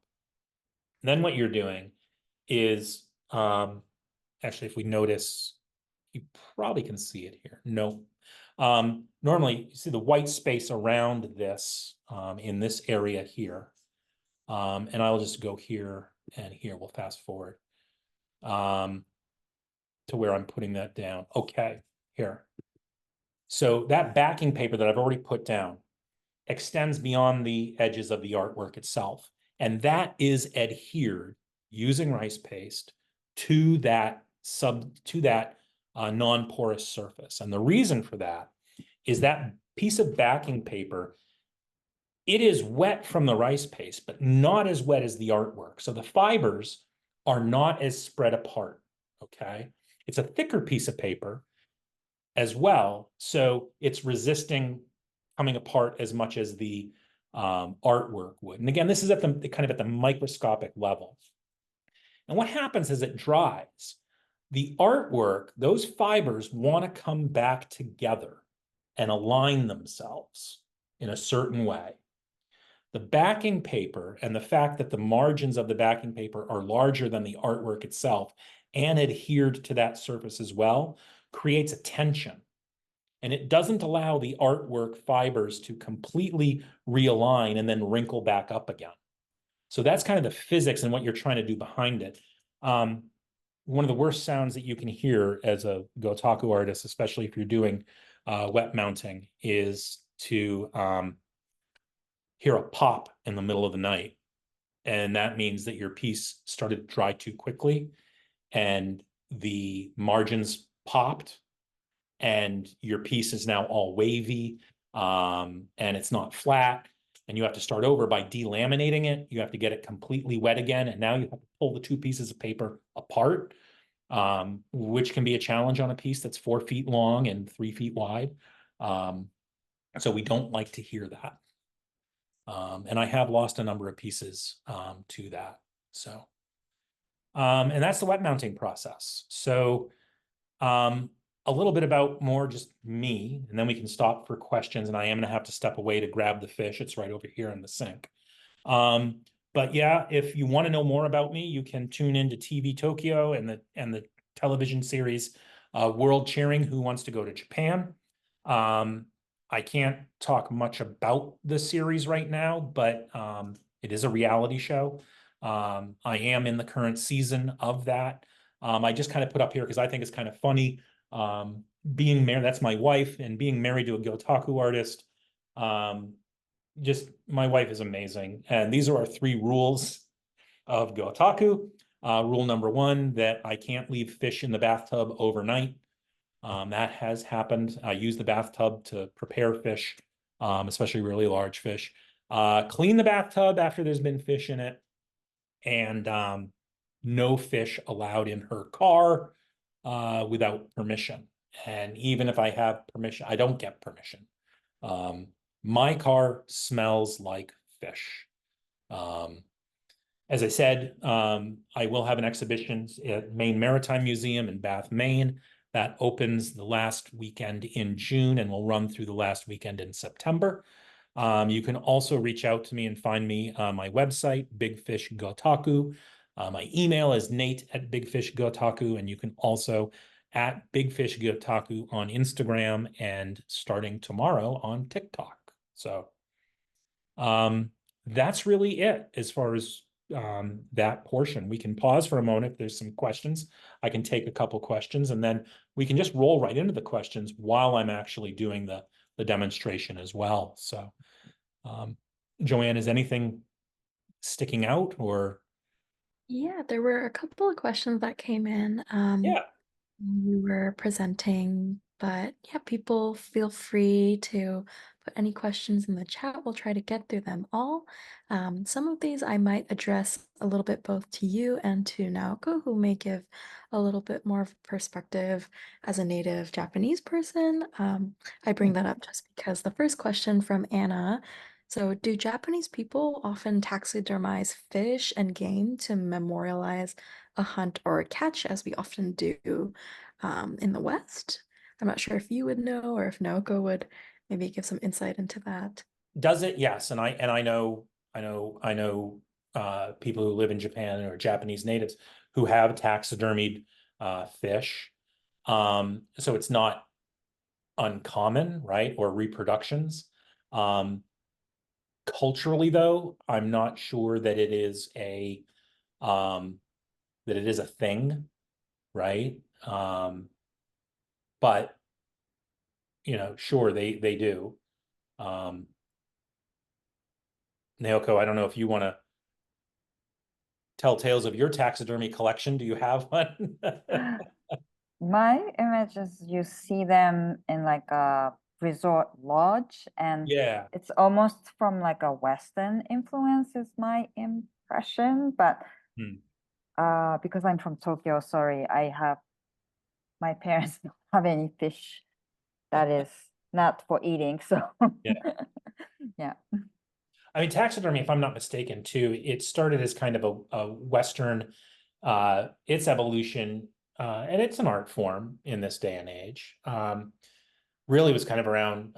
Speaker 3: Then what you're doing is, actually, if we notice, you probably can see it here. No. Normally, you see the white space around this in this area here. And I'll just go here and here. We'll fast forward to where I'm putting that down. Okay, here. So that backing paper that I've already put down extends beyond the edges of the artwork itself. And that is adhered using rice paste to that non-porous surface. And the reason for that is that piece of backing paper, it is wet from the rice paste, but not as wet as the artwork. So the fibers are not as spread apart, okay? It's a thicker piece of paper as well, so it's resisting coming apart as much as the artwork would. And again, this is at the kind of at the microscopic level. And what happens as it dries, the artwork, those fibers want to come back together and align themselves in a certain way. The backing paper and the fact that the margins of the backing paper are larger than the artwork itself and adhered to that surface as well creates a tension. And it doesn't allow the artwork fibers to completely realign and then wrinkle back up again. So that's kind of the physics and what you're trying to do behind it. One of the worst sounds that you can hear as a Gyotaku artist, especially if you're doing wet mounting, is to hear a pop in the middle of the night. And that means that your piece started to dry too quickly and the margins popped and your piece is now all wavy and it's not flat. And you have to start over by delaminating it. You have to get it completely wet again. And now you have to pull the two pieces of paper apart, which can be a challenge on a piece that's 4 feet long and 3 feet wide. So we don't like to hear that. And I have lost a number of pieces to that. So, and that's the wet mounting process. So, a little bit about more just me, and then we can stop for questions. And I am going to have to step away to grab the fish. It's right over here in the sink. But yeah, if you want to know more about me, you can tune into TV Tokyo and the television series World Cheering, Who Wants to Go to Japan. I can't talk much about the series right now, but it is a reality show. I am in the current season of that. I just kind of put up here because I think it's kind of funny. Being married, that's my wife, and being married to a Gyotaku artist, just my wife is amazing. And these are our 3 rules of Gyotaku. Rule number 1, that I can't leave fish in the bathtub overnight. That has happened. I use the bathtub to prepare fish, especially really large fish. Clean the bathtub after there's been fish in it. And no fish allowed in her car without permission. And even if I have permission, I don't get permission. My car smells like fish. As I said, I will have an exhibition at Maine Maritime Museum in Bath, Maine. That opens the last weekend in June and will run through the last weekend in September. You can also reach out to me and find me on my website, Big Fish Gyotaku. My email is nate@bigfishgyotaku, and you can also at Big Fish Gyotaku on Instagram and starting tomorrow on TikTok. So that's really it as far as that portion. We can pause for a moment if there's some questions. I can take a couple questions, and then we can just roll right into the questions while I'm actually doing the demonstration as well. So, Joanne, is anything sticking out or?
Speaker 1: Yeah, there were a couple of questions that came in.
Speaker 3: Yeah.
Speaker 1: You were presenting, but yeah, people feel free to put any questions in the chat. We'll try to get through them all. Some of these I might address a little bit both to you and to Naoko, who may give a little bit more of perspective as a native Japanese person. I bring that up just because the first question from Anna. So, do Japanese people often taxidermize fish and game to memorialize a hunt or a catch, as we often do in the West? I'm not sure if you would know or if Naoko would maybe give some insight into that.
Speaker 3: Does it? Yes. And I know people who live in Japan or Japanese natives who have taxidermied fish. So it's not uncommon, right? Or reproductions. Culturally, though, I'm not sure that it is a thing, right? But sure, they do. Naoko, I don't know if you want to tell tales of your taxidermy collection. Do you have one?
Speaker 4: My image is you see them in like a resort lodge, and
Speaker 3: Yeah.
Speaker 4: it's almost from like a Western influence is my impression. But because I'm from Tokyo, sorry, my parents don't have any fish that is not for eating. So
Speaker 3: Yeah.
Speaker 4: yeah.
Speaker 3: I mean, taxidermy, if I'm not mistaken, too, it started as kind of a Western, its evolution, and it's an art form in this day and age. Really was kind of around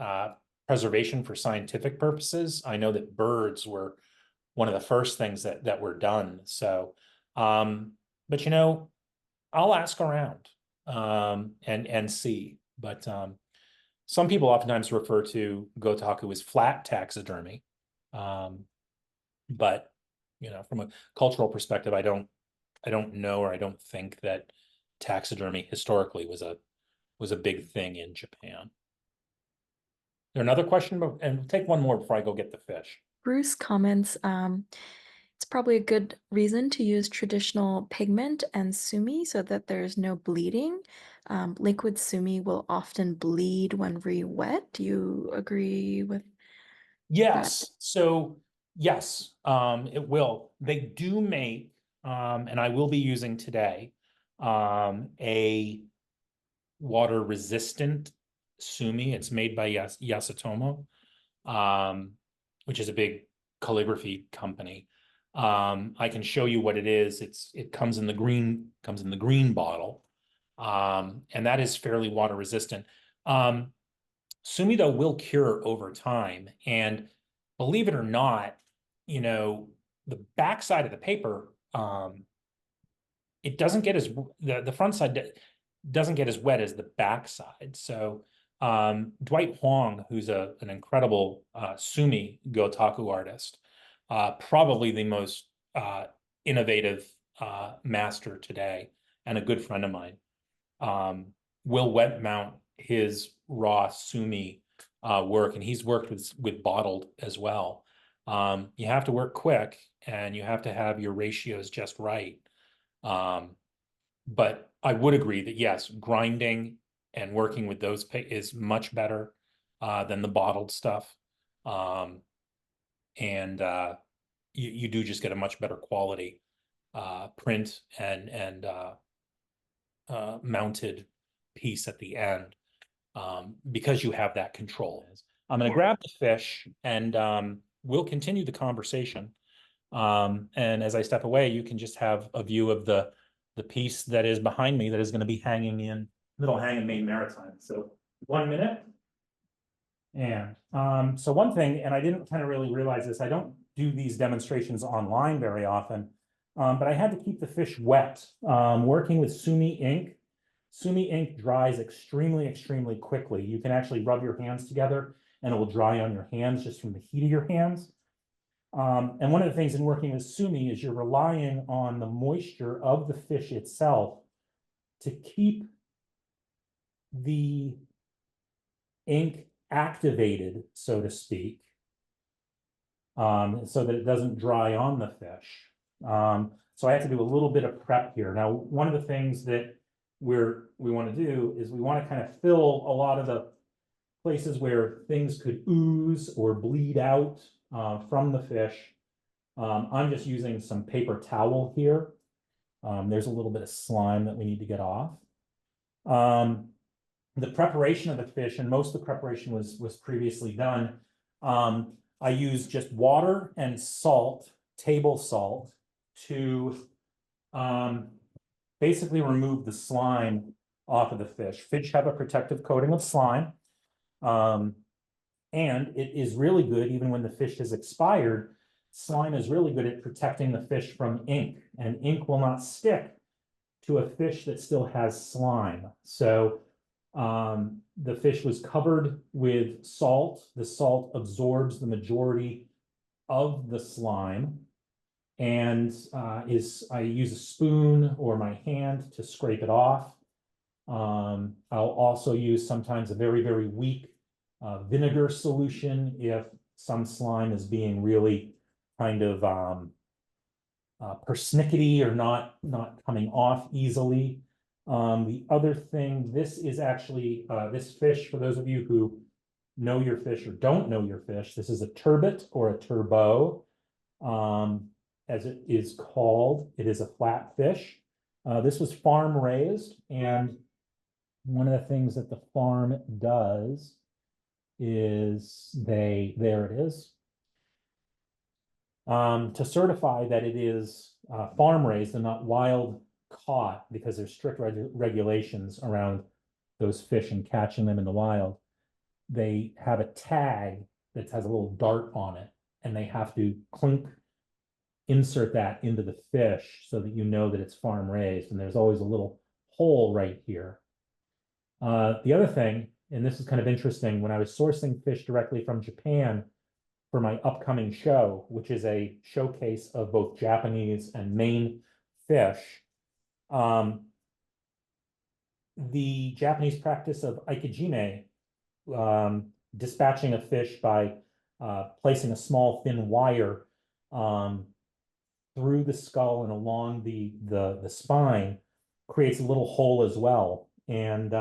Speaker 3: preservation for scientific purposes. I know that birds were one of the first things that were done. So, but I'll ask around and see. But some people oftentimes refer to Gotaku as flat taxidermy. But from a cultural perspective, I don't know, or I don't think that taxidermy historically was a big thing in Japan. There another question, and we'll take one more before I go get the fish.
Speaker 1: Bruce comments, it's probably a good reason to use traditional pigment and sumi so that there's no bleeding. Liquid sumi will often bleed when re-wet. Do you agree with that?
Speaker 3: Yes. So yes, it will. They do make, and I will be using today, a water resistant sumi. It's made by Yasutomo, which is a big calligraphy company. I can show you what it is. It comes in the green bottle, and that is fairly water resistant. Sumi, though, will cure over time, and believe it or not, the backside of the paper, it doesn't get the front side doesn't get as wet as the backside. So Dwight Huang, who's an incredible sumi Gotaku artist, probably the most innovative master today, and a good friend of mine, will wet mount his raw sumi work, and he's worked with bottled as well. You have to work quick, and you have to have your ratios just right. But I would agree that yes, grinding and working with those is much better than the bottled stuff. And you do just get a much better quality print and mounted piece at the end, because you have that control. I'm going to grab the fish and we'll continue the conversation. And as I step away, you can just have a view of the piece that is behind me that is going to be hanging in Middle Hanging Main Maritime. So 1 minute. And so one thing, and I didn't kind of really realize this, I don't do these demonstrations online very often, but I had to keep the fish wet. Working with sumi ink. Sumi ink dries extremely, extremely quickly. You can actually rub your hands together and it will dry on your hands just from the heat of your hands. And one of the things in working with sumi is you're relying on the moisture of the fish itself to keep the ink activated, so to speak, so that it doesn't dry on the fish. So I have to do a little bit of prep here. Now, one of the things that we want to do is we want to kind of fill a lot of the places where things could ooze or bleed out from the fish. I'm just using some paper towel here. There's a little bit of slime that we need to get off. The preparation of the fish, and most of the preparation was previously done. I use just water and salt, table salt, to basically remove the slime off of the fish. Fish have a protective coating of slime. And it is really good, even when the fish has expired, slime is really good at protecting the fish from ink, and ink will not stick to a fish that still has slime. So the fish was covered with salt. The salt absorbs the majority of the slime, and I use a spoon or my hand to scrape it off. I'll also use sometimes a very, very weak vinegar solution if some slime is being really kind of persnickety or not coming off easily. The other thing, this is actually this fish, for those of you who know your fish or don't know your fish, this is a turbot or a turbot, as it is called. It is a flat fish. This was farm raised, and one of the things that the farm does is there it is. To certify that it is farm raised and not wild caught, because there's strict regulations around those fish and catching them in the wild, they have a tag that has a little dart on it, and they have to insert that into the fish so that you know that it's farm raised, and there's always a little hole right here. The other thing, and this is kind of interesting, when I was sourcing fish directly from Japan for my upcoming show, which is a showcase of both Japanese and Maine fish, the Japanese practice of ikejime, dispatching a fish by placing a small thin wire through the skull and along the spine, creates a little hole as well. And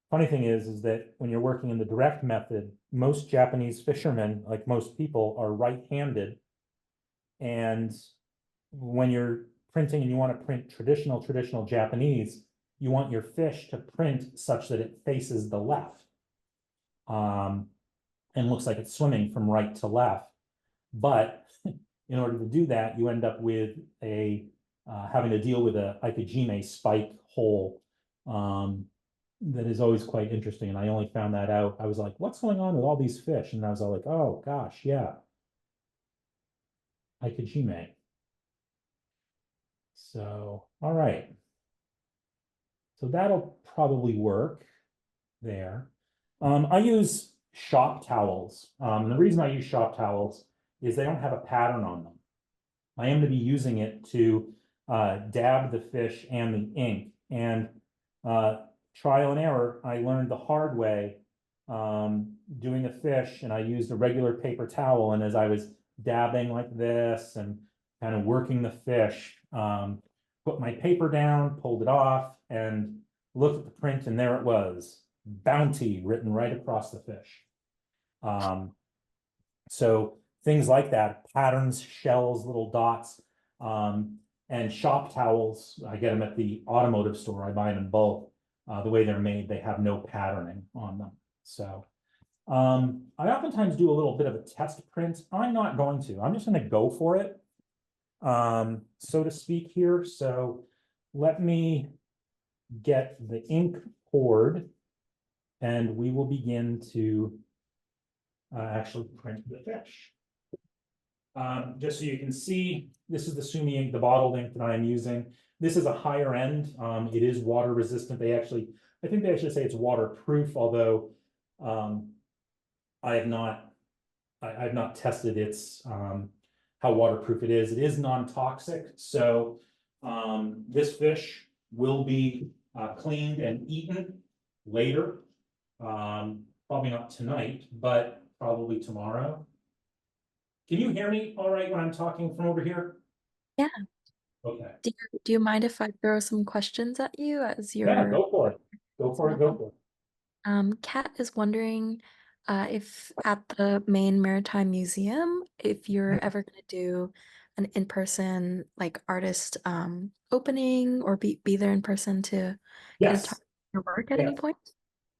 Speaker 3: funny thing is that when you're working in the direct method, most Japanese fishermen, like most people, are right-handed. And when you're printing and you want to print traditional Japanese, you want your fish to print such that it faces the left, and looks like it's swimming from right to left. But in order to do that, you end up with having to deal with a ikejime spike hole. That is always quite interesting. And I only found that out. I was like, what's going on with all these fish? And I was all like, oh gosh, yeah. Ikejime. So, all right. So that'll probably work there. I use shop towels. And the reason I use shop towels is they don't have a pattern on them. I am to be using it to dab the fish and the ink. And trial and error, I learned the hard way doing a fish, and I used a regular paper towel. And as I was dabbing like this and kind of working the fish, put my paper down, pulled it off, and looked at the print, and there it was, bounty written right across the fish. So things like that, patterns, shells, little dots, and shop towels, I get them at the automotive store. I buy them in bulk. The way they're made, they have no patterning on them. So I oftentimes do a little bit of a test print. I'm not going to. I'm just going to go for it, so to speak here. So let me get the ink poured, and we will begin to actually print the fish. Just so you can see, this is the sumi ink, the bottled ink that I am using. This is a higher end. It is water resistant. I think they actually say it's waterproof, although I have not tested its how waterproof it is. It is non-toxic, so this fish will be cleaned and eaten later. Probably not tonight, but probably tomorrow. Can you hear me all right when I'm talking from over here?
Speaker 1: Yeah.
Speaker 3: Okay.
Speaker 1: Do you mind if I throw some questions at you as
Speaker 3: Yeah,
Speaker 1: you're
Speaker 3: go for it. Go for it. Go for it.
Speaker 1: Kat is wondering if at the main Maritime Museum, if you're ever going to do an in-person like artist opening or be there in person to kind of talk
Speaker 3: Yes.
Speaker 1: your work at any
Speaker 3: Yes.
Speaker 1: point.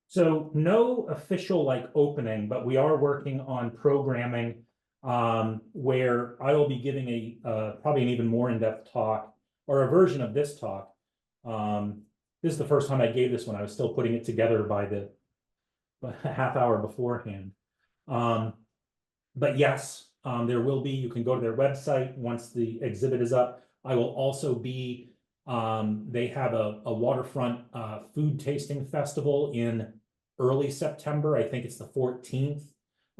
Speaker 3: So no official like opening, but we are working on programming where I will be giving probably an even more in-depth talk or a version of this talk. This is the first time I gave this one. I was still putting it together by the half hour beforehand. But yes, there will be, you can go to their website once the exhibit is up. I will also be, they have a waterfront food tasting festival in early September. I think it's the 14th.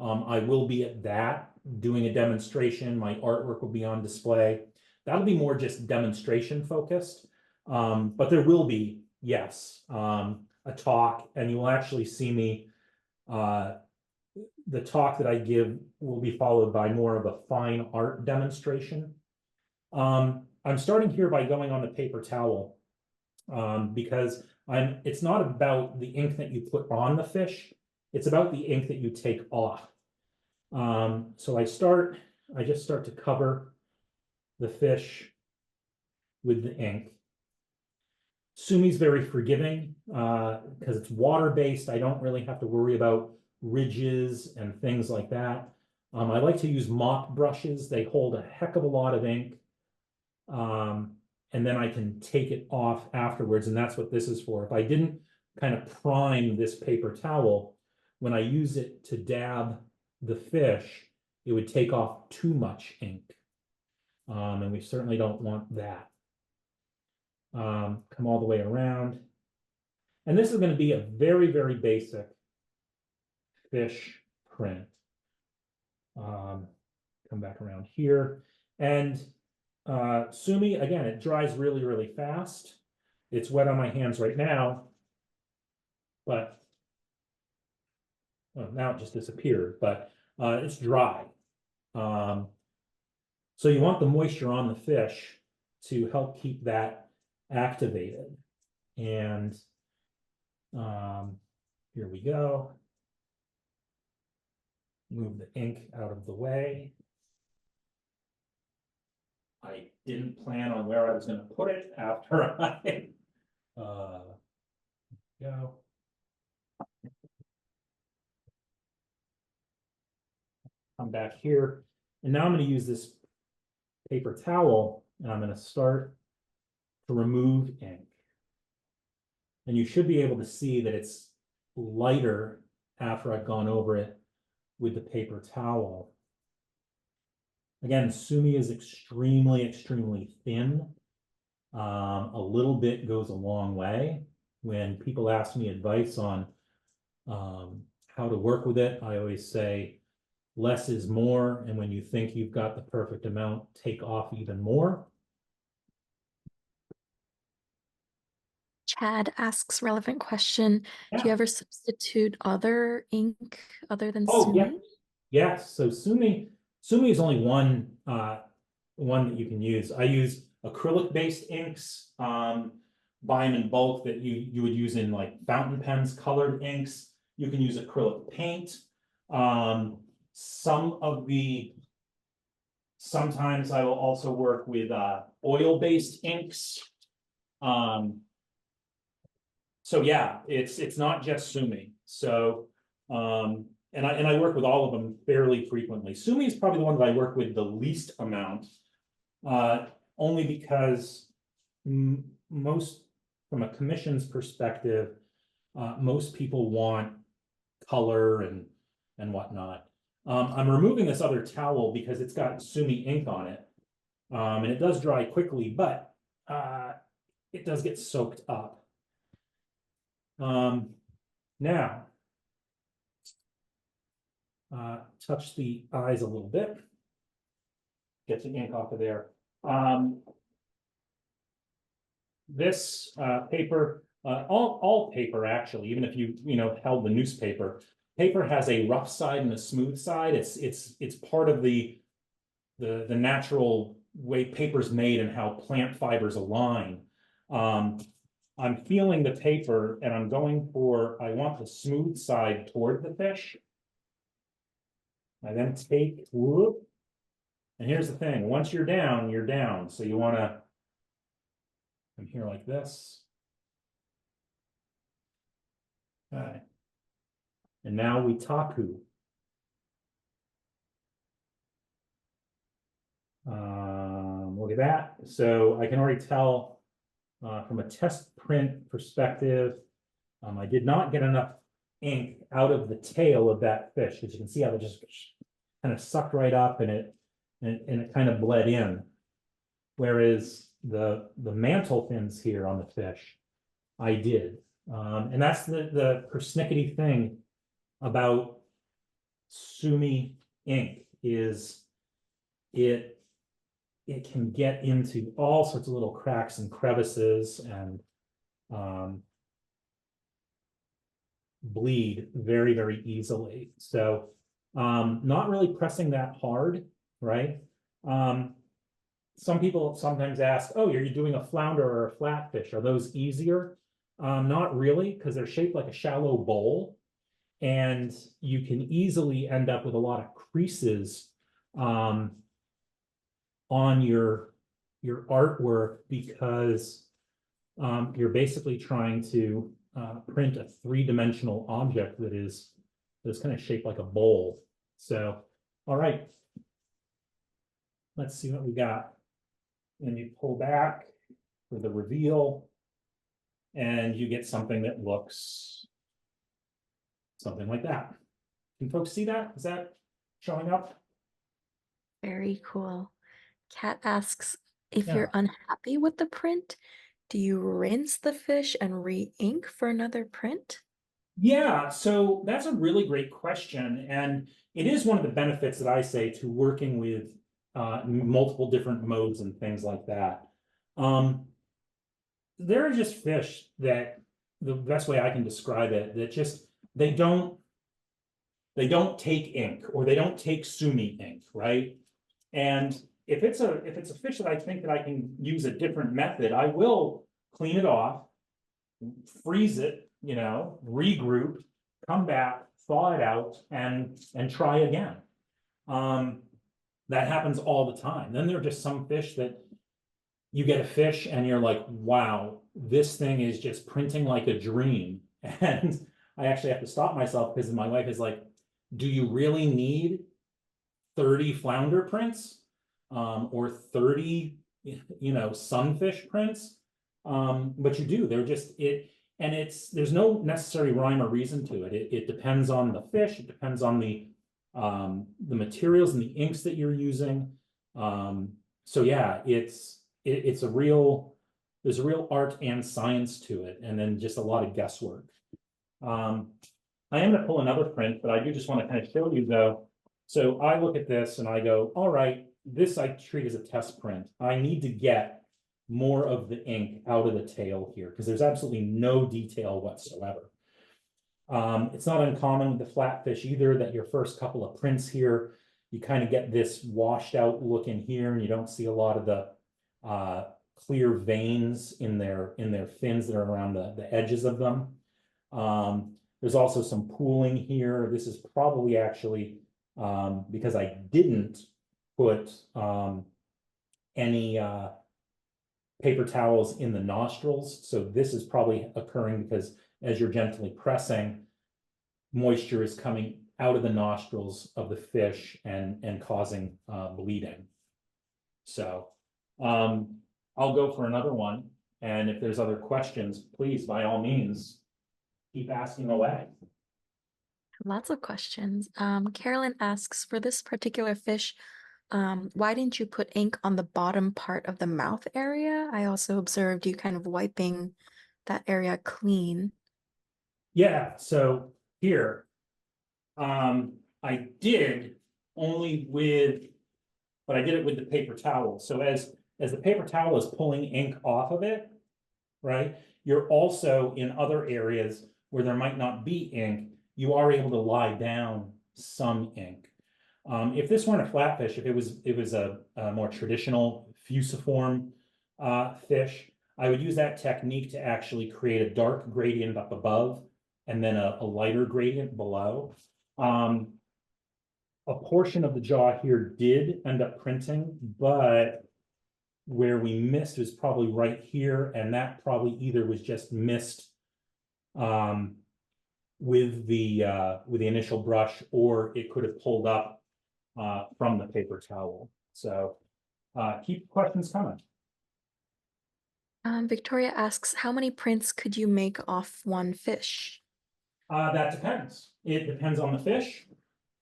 Speaker 3: I will be at that doing a demonstration. My artwork will be on display. That'll be more just demonstration focused. But there will be, yes, a talk, and you will actually see me the talk that I give will be followed by more of a fine art demonstration. I'm starting here by going on the paper towel because it's not about the ink that you put on the fish, it's about the ink that you take off. So I just start to cover the fish with the ink. Sumi's very forgiving because it's water-based. I don't really have to worry about ridges and things like that. I like to use mop brushes. They hold a heck of a lot of ink. And then I can take it off afterwards, and that's what this is for. If I didn't kind of prime this paper towel, when I use it to dab the fish, it would take off too much ink. And we certainly don't want that. Come all the way around. And this is going to be a very, very basic fish print. Come back around here. And sumi, again, it dries really, really fast. It's wet on my hands right now, but well, now it just disappeared, but it's dry. So you want the moisture on the fish to help keep that activated. And here we go. Move the ink out of the way. I didn't plan on where I was going to put it after I go. Come back here. And now I'm going to use this paper towel and I'm going to start to remove ink. And you should be able to see that it's lighter after I've gone over it with the paper towel. Again, sumi is extremely, extremely thin. A little bit goes a long way. When people ask me advice on how to work with it, I always say less is more. And when you think you've got the perfect amount, take off even more.
Speaker 1: Chad asks relevant question.
Speaker 3: Yeah.
Speaker 1: Do you ever substitute other ink other than
Speaker 3: Oh,
Speaker 1: sumi?
Speaker 3: yeah. Yes. So sumi is only one that you can use. I use acrylic-based inks. Buy them in bulk that you would use in like fountain pens, colored inks. You can use acrylic paint. Sometimes I will also work with oil-based inks. So yeah, it's not just sumi. So and I work with all of them fairly frequently. Sumi is probably the one that I work with the least amount, only because most, from a commissions perspective, most people want color and whatnot. I'm removing this other towel because it's got sumi ink on it, and it does dry quickly, but it does get soaked up. Now, touch the eyes a little bit. Get the ink off of there. This paper, all paper actually, even if you held the newspaper, paper has a rough side and a smooth side. It's part of the natural way paper's made and how plant fibers align. I'm feeling the paper and I'm going for, I want the smooth side toward the fish. I then take, whoop, and here's the thing, once you're down, you're down. So you want to come here like this. Okay. And now we taku. Look at that. So I can already tell from a test print perspective, I did not get enough ink out of the tail of that fish. As you can see how it just kind of sucked right up and it kind of bled in. Whereas the mantle fins here on the fish, I did. And that's the persnickety thing about sumi ink is it can get into all sorts of little cracks and crevices and bleed very, very easily. So not really pressing that hard, right? Some people sometimes ask, oh, are you doing a flounder or a flatfish? Are those easier? Not really, because they're shaped like a shallow bowl. And you can easily end up with a lot of creases on your artwork because you're basically trying to print a three-dimensional object that is kind of shaped like a bowl. So, all right, let's see what we got. And you pull back for the reveal, and you get something that looks something like that. Can folks see that? Is that showing up?
Speaker 1: Very cool. Kat asks, if
Speaker 3: Yeah.
Speaker 1: you're unhappy with the print, do you rinse the fish and re-ink for another print?
Speaker 3: Yeah, so that's a really great question. And it is one of the benefits that I say to working with multiple different modes and things like that. There are just fish that, the best way I can describe it, that just they don't take ink or they don't take sumi ink, right? And if it's a fish that I think that I can use a different method, I will clean it off, freeze it, regroup, come back, thaw it out, and try again. That happens all the time. Then there are just some fish that you get a fish and you're like, wow, this thing is just printing like a dream. And I actually have to stop myself because my wife is like, do you really need 30 flounder prints or 30 sunfish prints? But you do. They're just and there's no necessary rhyme or reason to it. It depends on the fish, it depends on the materials and the inks that you're using. So yeah, there's a real art and science to it, and then just a lot of guesswork. I am going to pull another print, but I do just want to kind of show you though. So I look at this and I go, all right, this I treat as a test print. I need to get more of the ink out of the tail here because there's absolutely no detail whatsoever. It's not uncommon with the flatfish either that your first couple of prints here, you kind of get this washed out look in here and you don't see a lot of the clear veins in their fins that are around the edges of them. There's also some pooling here. This is probably actually because I didn't put any paper towels in the nostrils. So this is probably occurring because as you're gently pressing, moisture is coming out of the nostrils of the fish and causing bleeding. So I'll go for another one. And if there's other questions, please, by all means, keep asking away.
Speaker 1: Lots of questions. Carolyn asks, for this particular fish, why didn't you put ink on the bottom part of the mouth area? I also observed you kind of wiping that area clean.
Speaker 3: Yeah, so here, I did only with, but I did it with the paper towel. So as the paper towel is pulling ink off of it, right, you're also in other areas where there might not be ink, you are able to lie down some ink. If this weren't a flatfish, if it was a more traditional fusiform fish, I would use that technique to actually create a dark gradient up above and then a lighter gradient below. A portion of the jaw here did end up printing, but where we missed was probably right here, and that probably either was just missed with the initial brush, or it could have pulled up from the paper towel. So keep questions coming.
Speaker 1: Victoria asks, how many prints could you make off one fish?
Speaker 3: That depends. It depends on the fish,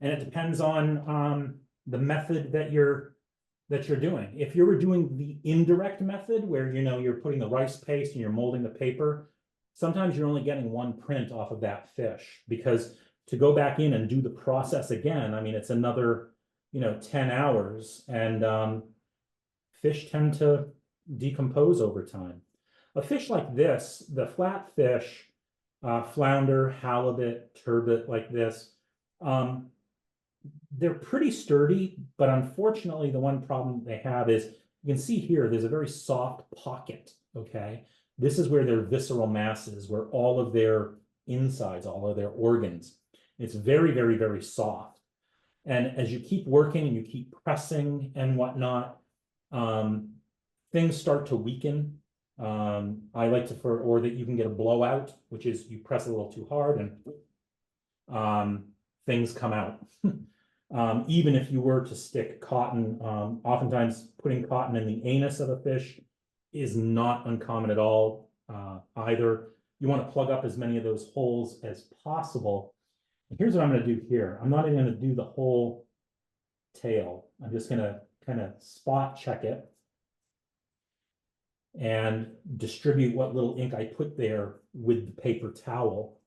Speaker 3: and it depends on the method that you're doing. If you were doing the indirect method, where you're putting the rice paste and you're molding the paper, sometimes you're only getting one print off of that fish, because to go back in and do the process again, I mean, it's another 10 hours, and fish tend to decompose over time. A fish like this, the flat fish, flounder, halibut, turbot like this, they're pretty sturdy, but unfortunately the one problem they have is, you can see here, there's a very soft pocket, okay? This is where their visceral mass is, where all of their insides, all of their organs. It's very, very, very soft. And as you keep working and you keep pressing and whatnot, things start to weaken. I like to, or that you can get a blowout, which is you press a little too hard and things come out. Even if you were to stick cotton, oftentimes putting cotton in the anus of a fish is not uncommon at all either. You want to plug up as many of those holes as possible. And here's what I'm going to do here. I'm not even going to do the whole tail. I'm just going to kind of spot check it and distribute what little ink I put there with the paper towel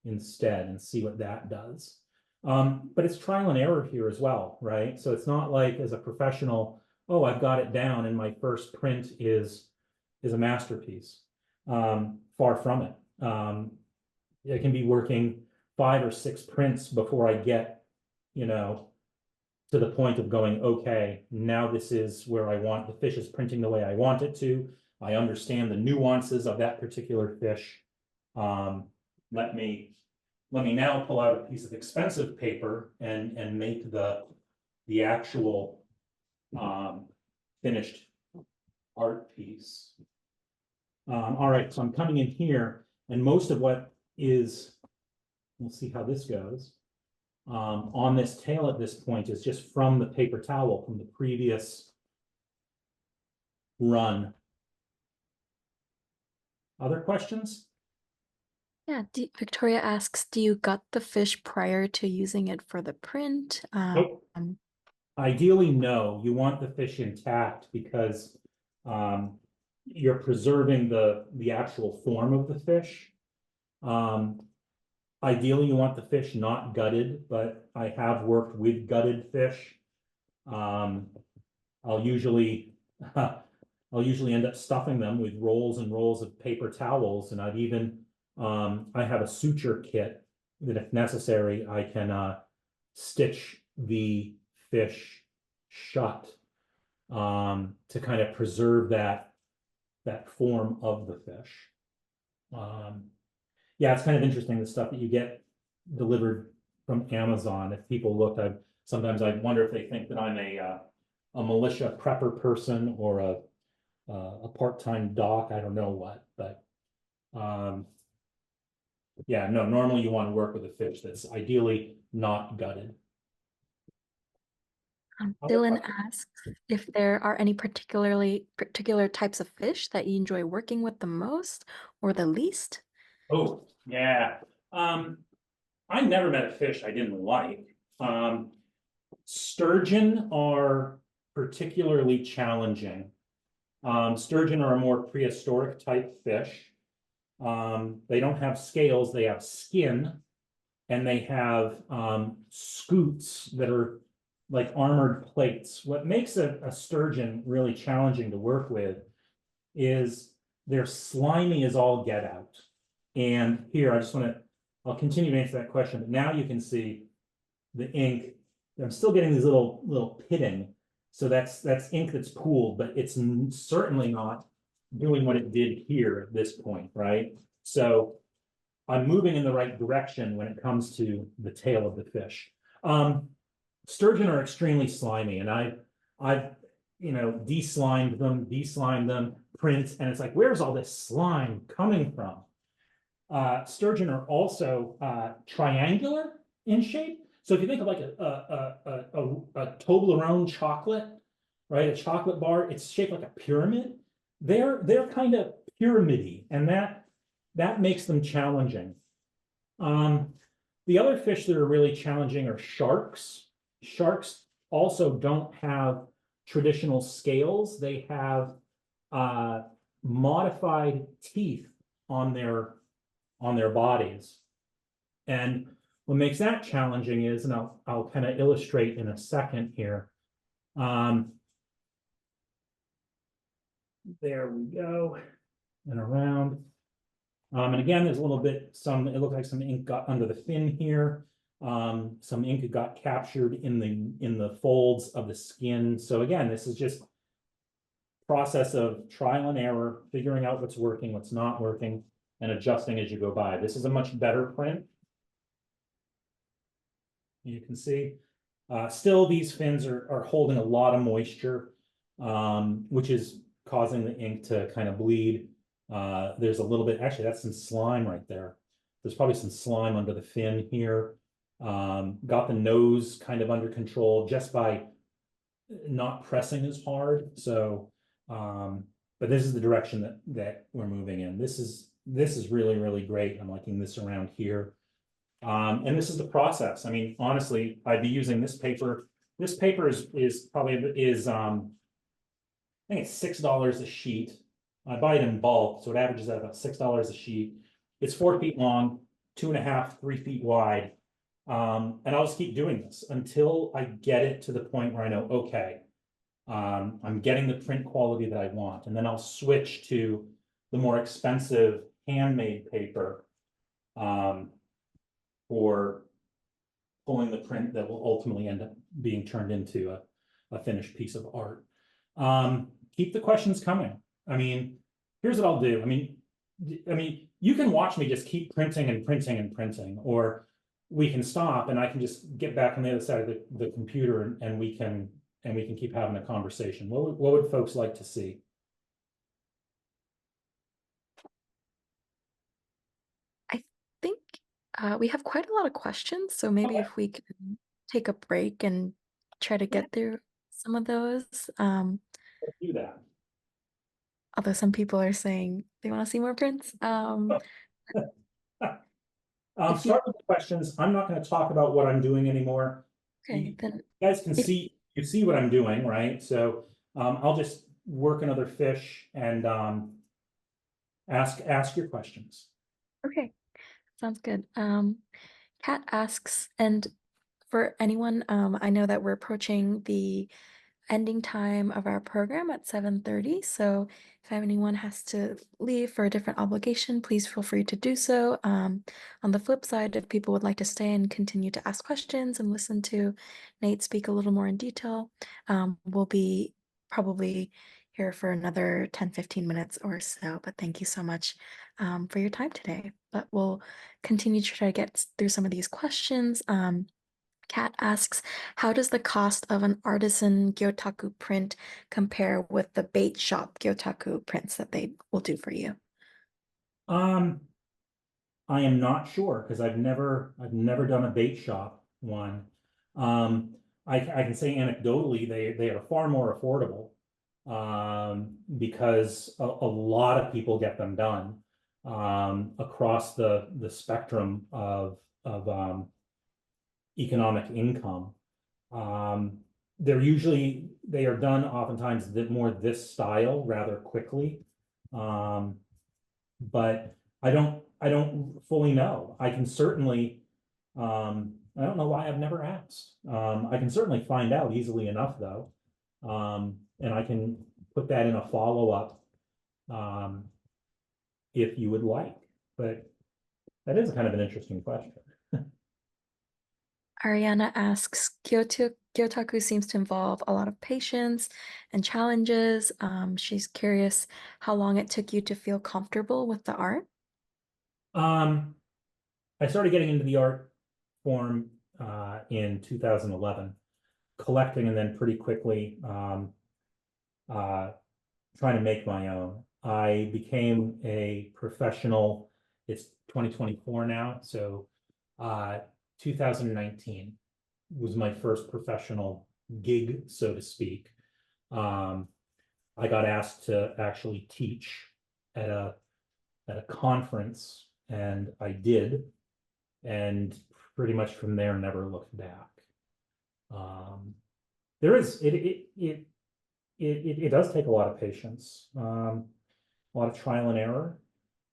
Speaker 3: instead and see what that does. But it's trial and error here as well, right? So it's not like, as a professional, oh, I've got it down and my first print is a masterpiece. Far from it. I can be working 5 or 6 prints before I get, to the point of going, okay, now this is where I want the fish is printing the way I want it to. I understand the nuances of that particular fish. Let me now pull out a piece of expensive paper and make the actual finished art piece. All right, so I'm coming in here, and most of what is, we'll see how this goes, on this tail at this point is just from the paper towel from the previous run. Other questions?
Speaker 1: Yeah, Victoria asks, do you gut the fish prior to using it for the print?
Speaker 3: Nope. Ideally, no. You want the fish intact because you're preserving the actual form of the fish. Ideally, you want the fish not gutted, but I have worked with gutted fish. I'll usually end up stuffing them with rolls and rolls of paper towels, and I've even I have a suture kit that, if necessary, I can stitch the fish shut to kind of preserve that form of the fish. Yeah, it's kind of interesting, the stuff that you get delivered from Amazon. If people look, sometimes I wonder if they think that I'm a militia prepper person or a part-time doc. I don't know what, but yeah, no, normally you want to work with a fish that's ideally not gutted. Other
Speaker 1: Dylan
Speaker 3: questions?
Speaker 1: asks if there are any particular types of fish that you enjoy working with the most or the least.
Speaker 3: Oh, yeah. I never met a fish I didn't like. Sturgeon are particularly challenging. Sturgeon are a more prehistoric type fish. They don't have scales, they have skin, and they have scutes that are like armored plates. What makes a sturgeon really challenging to work with is they're slimy as all get out. And here, I'll continue to answer that question, but now you can see the ink. I'm still getting these little pitting. So that's ink that's pooled, but it's certainly not doing what it did here at this point, right? So I'm moving in the right direction when it comes to the tail of the fish. Sturgeon are extremely slimy, and I've deslimed them, print, and it's like, where's all this slime coming from? Sturgeon are also triangular in shape. So if you think of like a Toblerone chocolate, right? A chocolate bar, it's shaped like a pyramid. They're kind of pyramidy, and that makes them challenging. The other fish that are really challenging are sharks. Sharks also don't have traditional scales. They have modified teeth on their bodies. And what makes that challenging is, and I'll kind of illustrate in a second here. There we go, and around. And again, there's a little bit, it looked like some ink got under the fin here. Some ink got captured in the folds of the skin. So again, this is just process of trial and error, figuring out what's working, what's not working, and adjusting as you go by. This is a much better print. You can see, still these fins are holding a lot of moisture, which is causing the ink to kind of bleed. There's a little bit, actually, that's some slime right there. There's probably some slime under the fin here. Got the nose kind of under control just by not pressing as hard. So, but this is the direction that we're moving in. This is really, really great. I'm liking this around here. And this is the process. I mean, honestly, I'd be using this paper. This paper is probably I think it's $6 a sheet. I buy it in bulk, so it averages out about $6 a sheet. It's 4 feet long, 2.5, 3 feet wide. And I'll just keep doing this until I get it to the point where I know, okay, I'm getting the print quality that I want. And then I'll switch to the more expensive handmade paper for pulling the print that will ultimately end up being turned into a finished piece of art. Keep the questions coming. I mean, here's what I'll do. I mean, you can watch me just keep printing and printing and printing, or we can stop and I can just get back on the other side of the computer and we can keep having a conversation. What would folks like to see?
Speaker 1: I think we have quite a lot of questions, so maybe
Speaker 3: Okay.
Speaker 1: if we can take a break and try to get through some of those.
Speaker 3: Let's do that.
Speaker 1: Although some people are saying they want to see more prints. If you
Speaker 3: Start with the questions. I'm not going to talk about what I'm doing anymore.
Speaker 1: okay, then
Speaker 3: You guys can
Speaker 1: if
Speaker 3: see what I'm doing, right? So I'll just work another fish and ask your questions.
Speaker 1: okay, sounds good. Kat asks, and for anyone, I know that we're approaching the ending time of our program at 7:30. So if anyone has to leave for a different obligation, please feel free to do so. On the flip side, if people would like to stay and continue to ask questions and listen to Nate speak a little more in detail, we'll be probably here for another 10-15 minutes or so. But thank you so much for your time today. But we'll continue to try to get through some of these questions. Kat asks, how does the cost of an artisan Gyotaku print compare with the bait shop Gyotaku prints that they will do for you?
Speaker 3: I am not sure because I've never done a bait shop one. I can say anecdotally they are far more affordable because a lot of people get them done across the spectrum of economic income. They are done oftentimes more this style rather quickly. But I don't fully know. I can certainly I don't know why I've never asked. I can certainly find out easily enough though. And I can put that in a follow-up if you would like. But that is kind of an interesting question.
Speaker 1: Ariana asks, Gyotaku seems to involve a lot of patience and challenges. She's curious how long it took you to feel comfortable with the art.
Speaker 3: I started getting into the art form in 2011, collecting and then pretty quickly trying to make my own. I became a professional. It's 2024 now, so 2019 was my first professional gig, so to speak. I got asked to actually teach at a conference, and I did, and pretty much from there never looked back. There is it does take a lot of patience, a lot of trial and error,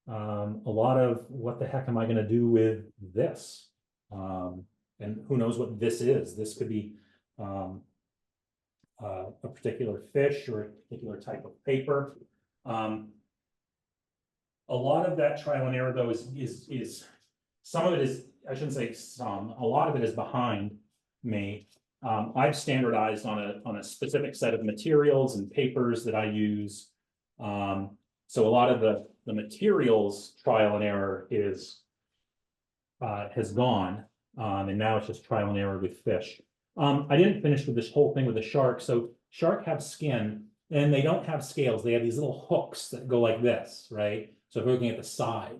Speaker 3: a lot of what the heck am I going to do with this, and who knows what this is. This could be a particular fish or a particular type of paper. A lot of that trial and error though is some of it is, I shouldn't say some, a lot of it is behind me. I've standardized on a specific set of materials and papers that I use. So a lot of the materials trial and error has gone, and now it's just trial and error with fish. I didn't finish with this whole thing with the shark. So shark have skin and they don't have scales. They have these little hooks that go like this, right? So if we're looking at the side,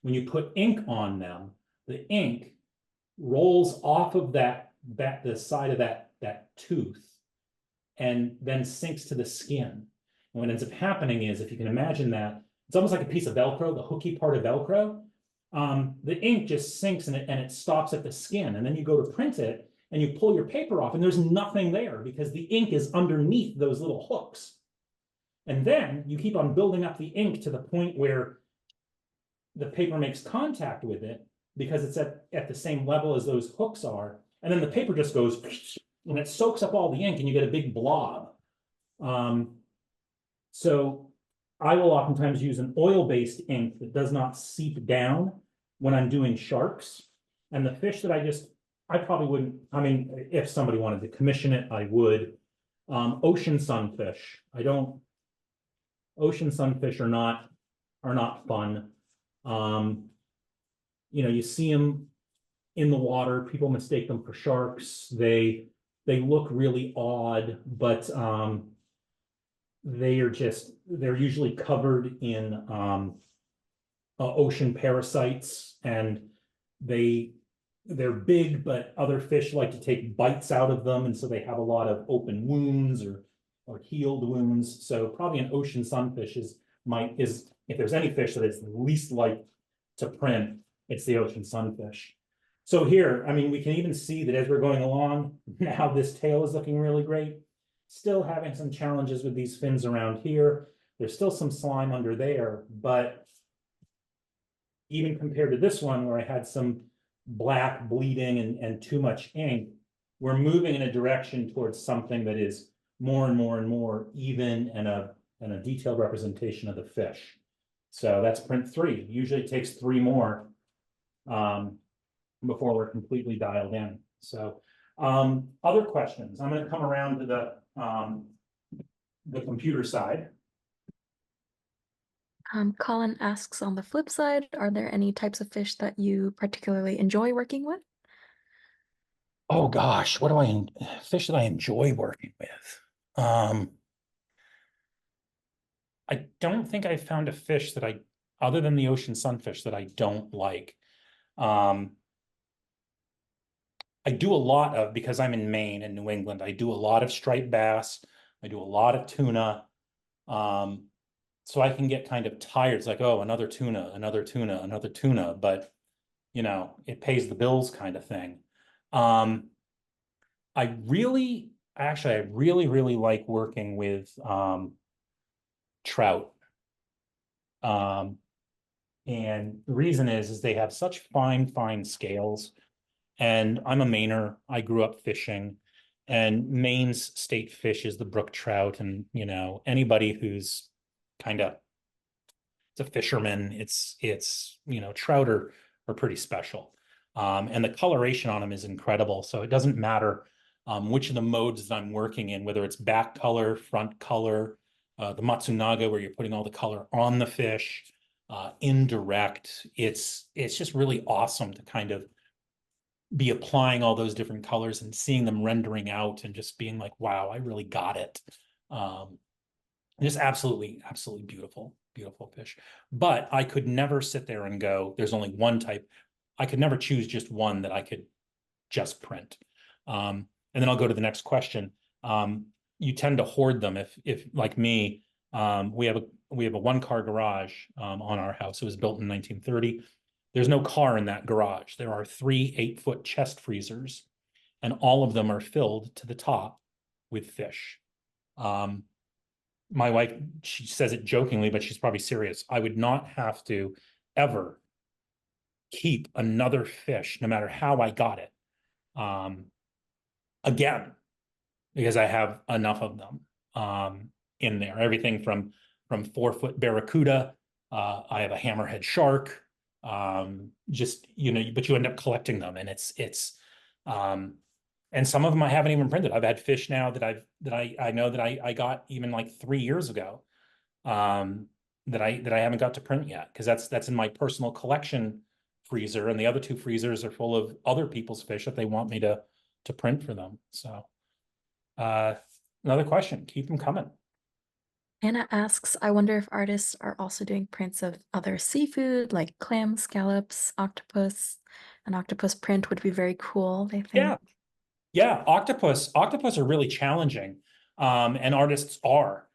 Speaker 3: when you put ink on them, the ink rolls off of the side of that tooth and then sinks to the skin. And what ends up happening is, if you can imagine that, it's almost like a piece of Velcro, the hooky part of Velcro. The ink just sinks and it stops at the skin. And then you go to print it and you pull your paper off and there's nothing there because the ink is underneath those little hooks. And then you keep on building up the ink to the point where the paper makes contact with it because it's at the same level as those hooks are. And then the paper just goes and it soaks up all the ink and you get a big blob. So I will oftentimes use an oil-based ink that does not seep down when I'm doing sharks. And the fish that I probably wouldn't, I mean, if somebody wanted to commission it, I would. Ocean sunfish. Ocean sunfish are not fun. You know, you see them in the water, people mistake them for sharks. They look really odd, but they're usually covered in ocean parasites, and they're big, but other fish like to take bites out of them, and so they have a lot of open wounds or healed wounds. So probably an ocean sunfish is if there's any fish that is least like to print, it's the ocean sunfish. So here, I mean, we can even see that as we're going along, now this tail is looking really great. Still having some challenges with these fins around here. There's still some slime under there, but even compared to this one where I had some black bleeding and too much ink, we're moving in a direction towards something that is more and more and more even and a detailed representation of the fish. So that's print 3. Usually it takes 3 more before we're completely dialed in. So other questions? I'm going to come around to the computer side.
Speaker 1: Colin asks, on the flip side, are there any types of fish that you particularly enjoy working with?
Speaker 3: Oh gosh, fish that I enjoy working with? I don't think I found a fish that I other than the ocean sunfish that I don't like. I do a lot of, because I'm in Maine and New England, I do a lot of striped bass. I do a lot of tuna. So I can get kind of tired. It's like, oh, another tuna, another tuna, another tuna, but you know, it pays the bills kind of thing. I really like working with trout. And the reason is they have such fine scales. And I'm a Mainer. I grew up fishing, and Maine's state fish is the brook trout. And, you know, anybody who's kind of, it's a fisherman, you know, trout are pretty special. And the coloration on them is incredible. So it doesn't matter which of the modes that I'm working in, whether it's back color, front color, the Matsunaga, where you're putting all the color on the fish, indirect. It's just really awesome to kind of be applying all those different colors and seeing them rendering out and just being like, wow, I really got it. Just absolutely beautiful fish. But I could never sit there and go, there's only one type. I could never choose just one that I could just print. And then I'll go to the next question. You tend to hoard them if like me, we have a one-car garage on our house. It was built in 1930. There's no car in that garage. There are 3 8-foot chest freezers, and all of them are filled to the top with fish. My wife, she says it jokingly, but she's probably serious. I would not have to ever keep another fish, no matter how I got it, again, because I have enough of them in there. Everything from 4-foot barracuda. I have a hammerhead shark. Just, you know, but you end up collecting them, and and some of them I haven't even printed. I've had fish now that I know that I got even like 3 years ago, that I haven't got to print yet, because that's in my personal collection freezer, and the other 2 freezers are full of other people's fish that they want me to print for them. So another question, keep them coming.
Speaker 1: Anna asks, I wonder if artists are also doing prints of other seafood like clams, scallops, octopus. An octopus print would be very cool, they think.
Speaker 3: Yeah, octopus are really challenging, and artists are.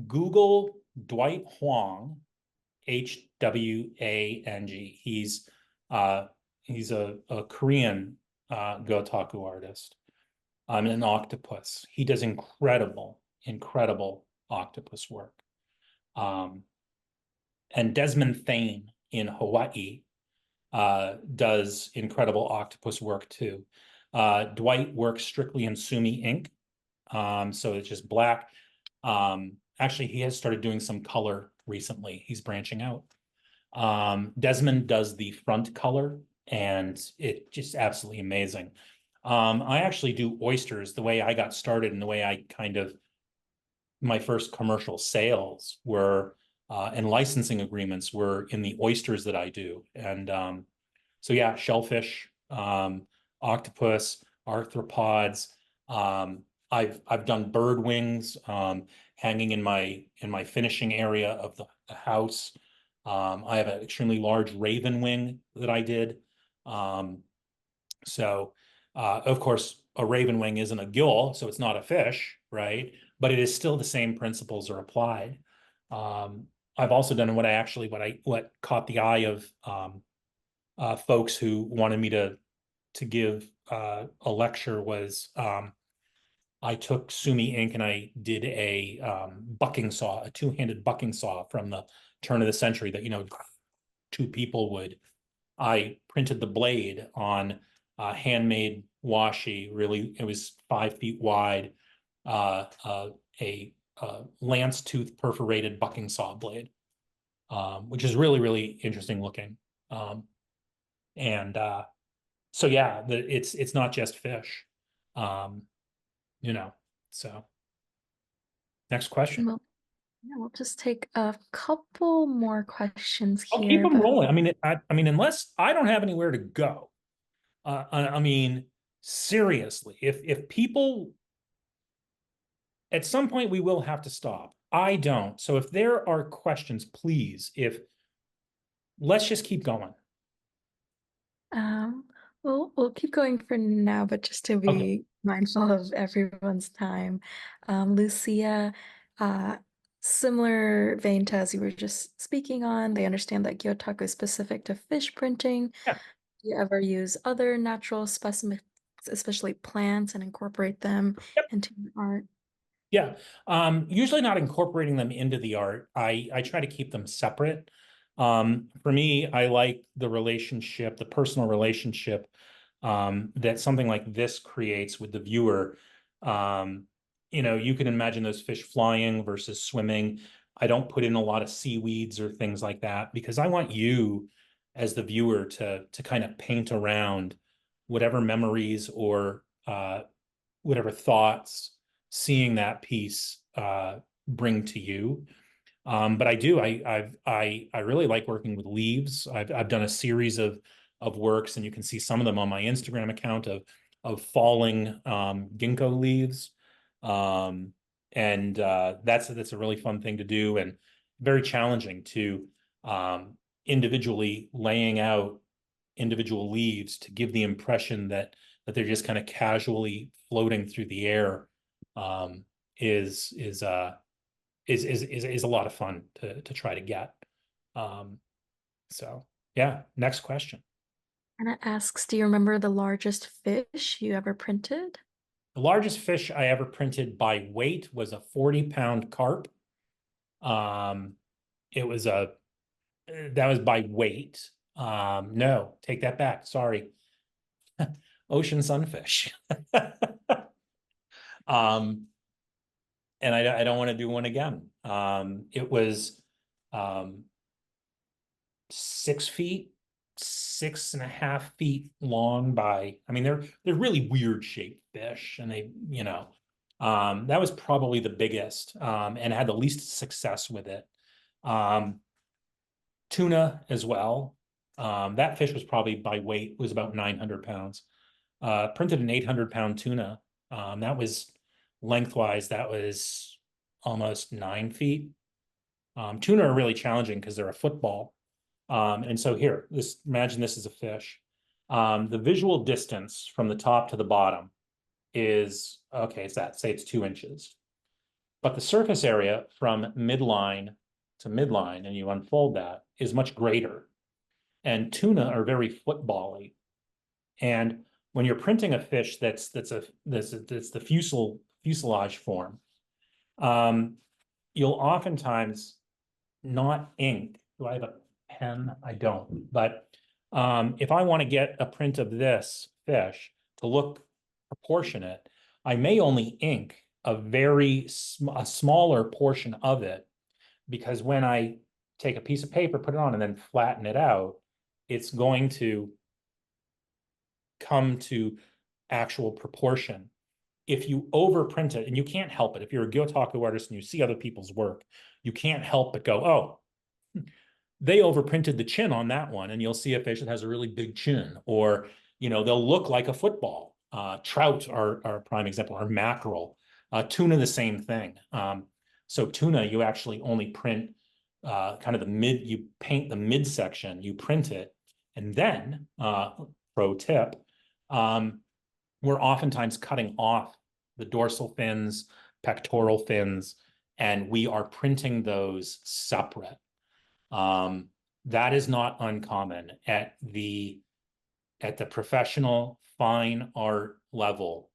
Speaker 3: Google Dwight Huang, Hwang. He's a Korean Gyotaku artist. An octopus. He does incredible octopus work. And Desmond Thane in Hawaii does incredible octopus work too. Dwight works strictly in sumi ink. So it's just black. Actually, he has started doing some color recently. He's branching out. Desmond does the front color, and it's just absolutely amazing. I actually do oysters. The way I got started and the way I kind of, my first commercial sales were, and licensing agreements were in the oysters that I do. And so yeah, shellfish, octopus, arthropods. I've done bird wings, hanging in my finishing area of the house. I have an extremely large raven wing that I did. Of course, a raven wing isn't a gill, so it's not a fish, right? But it is still the same principles are applied. I've also done what caught the eye of folks who wanted me to give a lecture was, I took sumi ink and I did a bucking saw, a 2-handed bucking saw from the turn of the century that, you know, 2 people would. I printed the blade on handmade washi. Really, it was 5 feet wide, a lance tooth perforated bucking saw blade, which is really interesting looking. So yeah, it's not just fish, you know. So next question.
Speaker 1: Well, yeah, we'll just take a couple more questions
Speaker 3: I'll
Speaker 1: here.
Speaker 3: keep them rolling. I mean, unless I don't have anywhere to go. I mean, seriously, if people, at some point we will have to stop. I don't. So if there are questions, please, let's just keep going.
Speaker 1: We'll keep going for now, but just to be mindful of everyone's time. Lucia, similar vein to as you were just speaking on, they understand that Gyotaku is specific to fish printing.
Speaker 3: Yeah.
Speaker 1: Do you ever use other natural specimens, especially plants, and incorporate them into your art?
Speaker 3: Yeah, usually not incorporating them into the art. I try to keep them separate. For me, I like the relationship, the personal relationship that something like this creates with the viewer. You can imagine those fish flying versus swimming. I don't put in a lot of seaweeds or things like that because I want you as the viewer to kind of paint around whatever memories or whatever thoughts seeing that piece bring to you. But I do. I really like working with leaves. I've done a series of works, and you can see some of them on my Instagram account of falling ginkgo leaves. And that's a really fun thing to do and very challenging to individually laying out individual leaves to give the impression that they're just kind of casually floating through the air is a lot of fun to try to get. So yeah, next question.
Speaker 1: Anna asks, do you remember the largest fish you ever printed?
Speaker 3: The largest fish I ever printed by weight was a 40-pound carp. It was that was by weight. No, take that back. Sorry. Ocean sunfish. And I don't want to do one again. It was 6 feet, 6.5 feet long by, I mean, they're really weird shaped fish, and that was probably the biggest and had the least success with it. Tuna as well. That fish was probably by weight was about 900 pounds. Printed an 800-pound tuna. That was lengthwise, that was almost 9 feet. Tuna are really challenging because they're a football. And so here, imagine this is a fish. The visual distance from the top to the bottom is, okay, say it's 2 inches. But the surface area from midline to midline, and you unfold that, is much greater. And tuna are very football-y. And when you're printing a fish that's the fuselage form, you'll oftentimes not ink. Do I have a pen? I don't. But if I want to get a print of this fish to look proportionate, I may only ink a smaller portion of it, because when I take a piece of paper, put it on, and then flatten it out, it's going to come to actual proportion. If you overprint it, and you can't help it, if you're a Gyotaku artist and you see other people's work, you can't help but go, oh, they overprinted the chin on that one, and you'll see a fish that has a really big chin, or they'll look like a football. Trout are a prime example, or mackerel. Tuna, the same thing. So tuna, you actually only print kind of the mid, you paint the midsection, you print it, and then, pro tip, we're oftentimes cutting off the dorsal fins, pectoral fins, and we are printing those separate. That is not uncommon at the professional fine art level.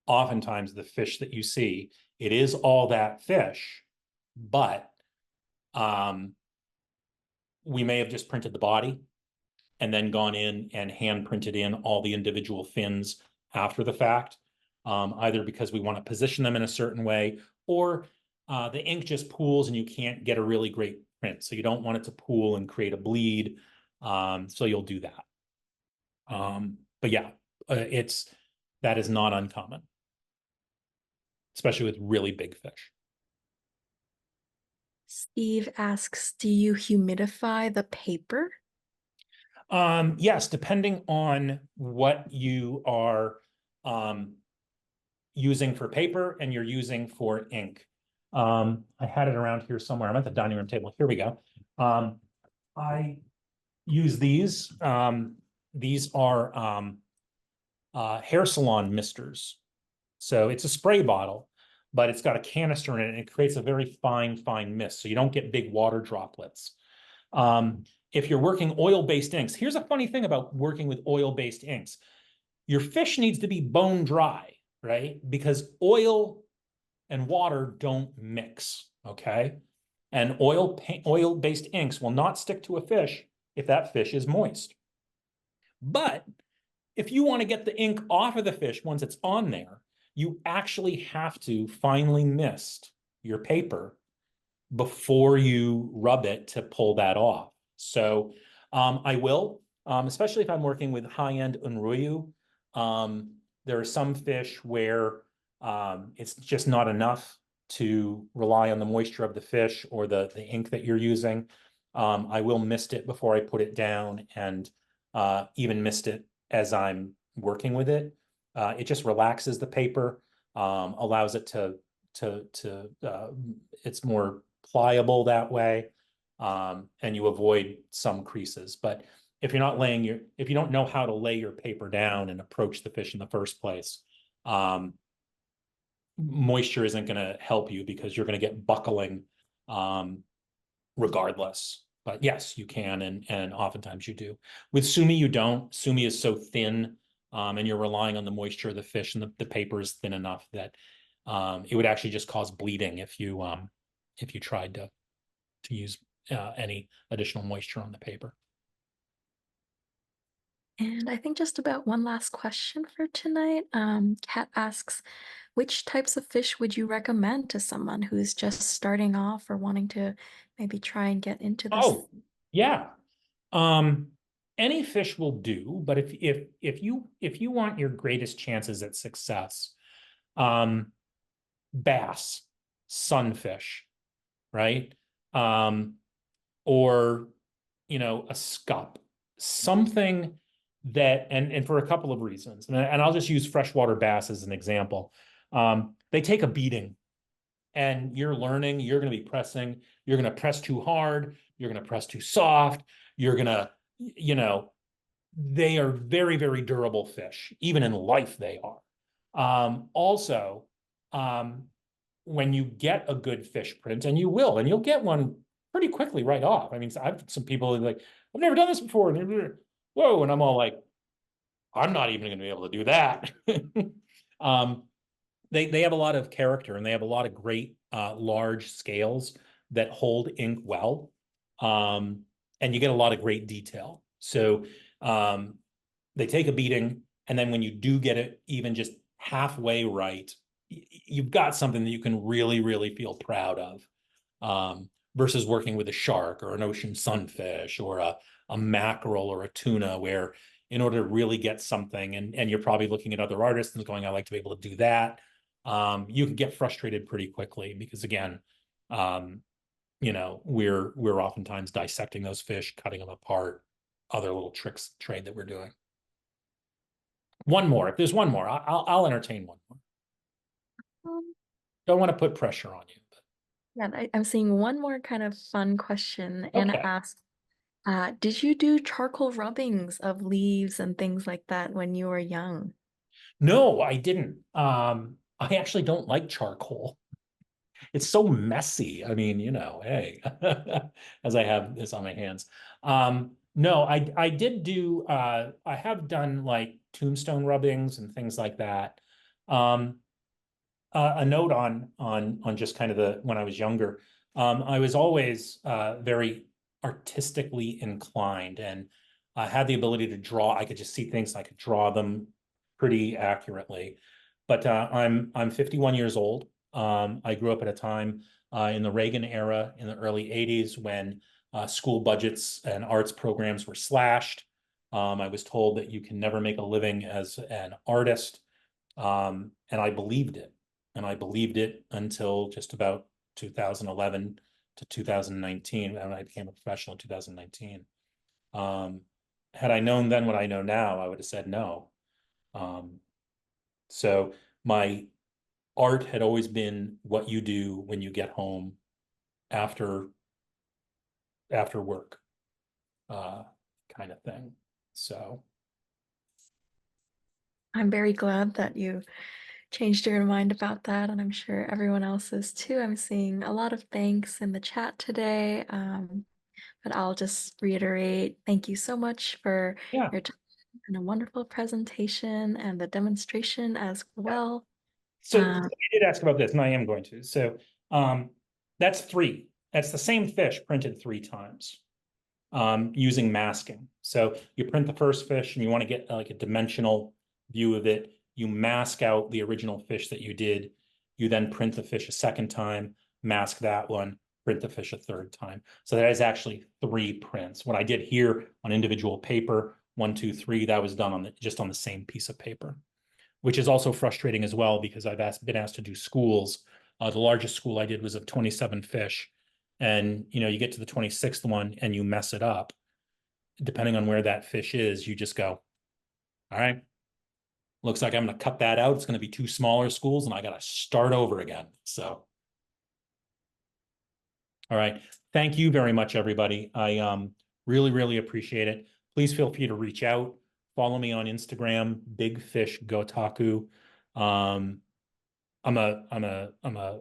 Speaker 3: Oftentimes the fish that you see, it is all that fish, but we may have just printed the body and then gone in and hand printed in all the individual fins after the fact, either because we want to position them in a certain way, or the ink just pools and you can't get a really great print. So you don't want it to pool and create a bleed. So you'll do that. But yeah, that is not uncommon, especially with really big fish.
Speaker 1: Steve asks, do you humidify the paper?
Speaker 3: Yes, depending on what you are using for paper and you're using for ink. I had it around here somewhere. I'm at the dining room table. Here we go. I use these. These are hair salon misters. So it's a spray bottle, but it's got a canister in it, and it creates a very fine mist, so you don't get big water droplets. If you're working oil-based inks, here's a funny thing about working with oil-based inks. Your fish needs to be bone dry, right? Because oil and water don't mix, okay? And oil-based inks will not stick to a fish if that fish is moist. But if you want to get the ink off of the fish once it's on there, you actually have to finely mist your paper before you rub it to pull that off. So I will, especially if I'm working with high-end unryu. There are some fish where it's just not enough to rely on the moisture of the fish or the ink that you're using. I will mist it before I put it down, and even mist it as I'm working with it. It just relaxes the paper, allows it to it's more pliable that way, and you avoid some creases. But if you're not if you don't know how to lay your paper down and approach the fish in the first place, moisture isn't going to help you because you're going to get buckling regardless. But yes, you can, and oftentimes you do. With sumi, you don't. Sumi is so thin, and you're relying on the moisture of the fish, and the paper is thin enough that it would actually just cause bleeding if you tried to use any additional moisture on the paper.
Speaker 1: And I think just about one last question for tonight. Kat asks, which types of fish would you recommend to someone who's just starting off or wanting to maybe try and get into this?
Speaker 3: Oh, yeah. Any fish will do, but if you want your greatest chances at success, bass, sunfish, right? Or a scup, something that, and for a couple of reasons, and I'll just use freshwater bass as an example. They take a beating, and you're learning. You're going to be pressing. You're going to press too hard. You're going to press too soft. You're going to, they are very, very durable fish. Even in life, they are. Also, when you get a good fish print, and you'll get one pretty quickly right off. I mean, I've some people like, I've never done this before. And whoa, and I'm all like, I'm not even going to be able to do that. They have a lot of character, and they have a lot of great large scales that hold ink well, and you get a lot of great detail. So they take a beating, and then when you do get it even just halfway right, you've got something that you can really, really feel proud of, versus working with a shark or an ocean sunfish or a mackerel or a tuna, where in order to really get something, and you're probably looking at other artists and going, I like to be able to do that. You can get frustrated pretty quickly because, again, we're oftentimes dissecting those fish, cutting them apart, other little trade that we're doing. One more. If there's one more, I'll entertain one more. Don't want to put pressure on you. But...
Speaker 1: Yeah, I'm seeing one more kind of fun question.
Speaker 3: Okay.
Speaker 1: Anna asks, did you do charcoal rubbings of leaves and things like that when you were young?
Speaker 3: No, I didn't. I actually don't like charcoal. It's so messy. I mean, hey, as I have this on my hands. No, I did do, I have done like tombstone rubbings and things like that. A note on just kind of when I was younger, I was always very artistically inclined, and I had the ability to draw. I could just see things, I could draw them pretty accurately. But I'm 51 years old. I grew up at a time in the Reagan era in the early 80s when school budgets and arts programs were slashed. I was told that you can never make a living as an artist, and I believed it. And I believed it until just about 2011 to 2019, when I became a professional in 2019. Had I known then what I know now, I would have said no. So my art had always been what you do when you get home after work, kind of thing. So
Speaker 1: I'm very glad that you changed your mind about that, and I'm sure everyone else is too. I'm seeing a lot of thanks in the chat today, but I'll just reiterate, thank you so much for
Speaker 3: yeah,
Speaker 1: your time and a wonderful presentation and the demonstration as well.
Speaker 3: so you did ask about this, and I am going to. So that's 3. That's the same fish printed 3 times using masking. So you print the first fish and you want to get like a dimensional view of it. You mask out the original fish that you did. You then print the fish a second time, mask that one, print the fish a third time. So that is actually 3 prints. What I did here on individual paper, 1, 2, 3, that was done on just on the same piece of paper, which is also frustrating as well because I've been asked to do schools. The largest school I did was of 27 fish. And, you get to the 26th one and you mess it up. Depending on where that fish is, you just go, all right, looks like I'm going to cut that out. It's going to be 2 smaller schools and I got to start over again. So, all right. Thank you very much, everybody. I really, really appreciate it. Please feel free to reach out. Follow me on Instagram, Big Fish Gyotaku. I'm a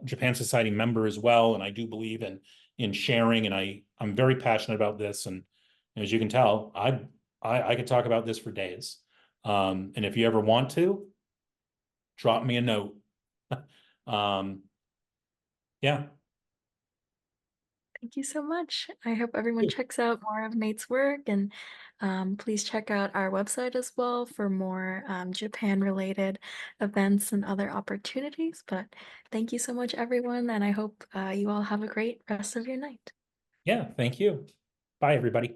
Speaker 3: Japan Society member as well, and I do believe in sharing, and I'm very passionate about this. And as you can tell, I could talk about this for days. And if you ever want to, drop me a note. Yeah.
Speaker 1: Thank you so much. I hope everyone checks out more of Nate's work, and please check out our website as well for more Japan-related events and other opportunities. But thank you so much, everyone, and I hope you all have a great rest of your night.
Speaker 3: Yeah, thank you. Bye, everybody.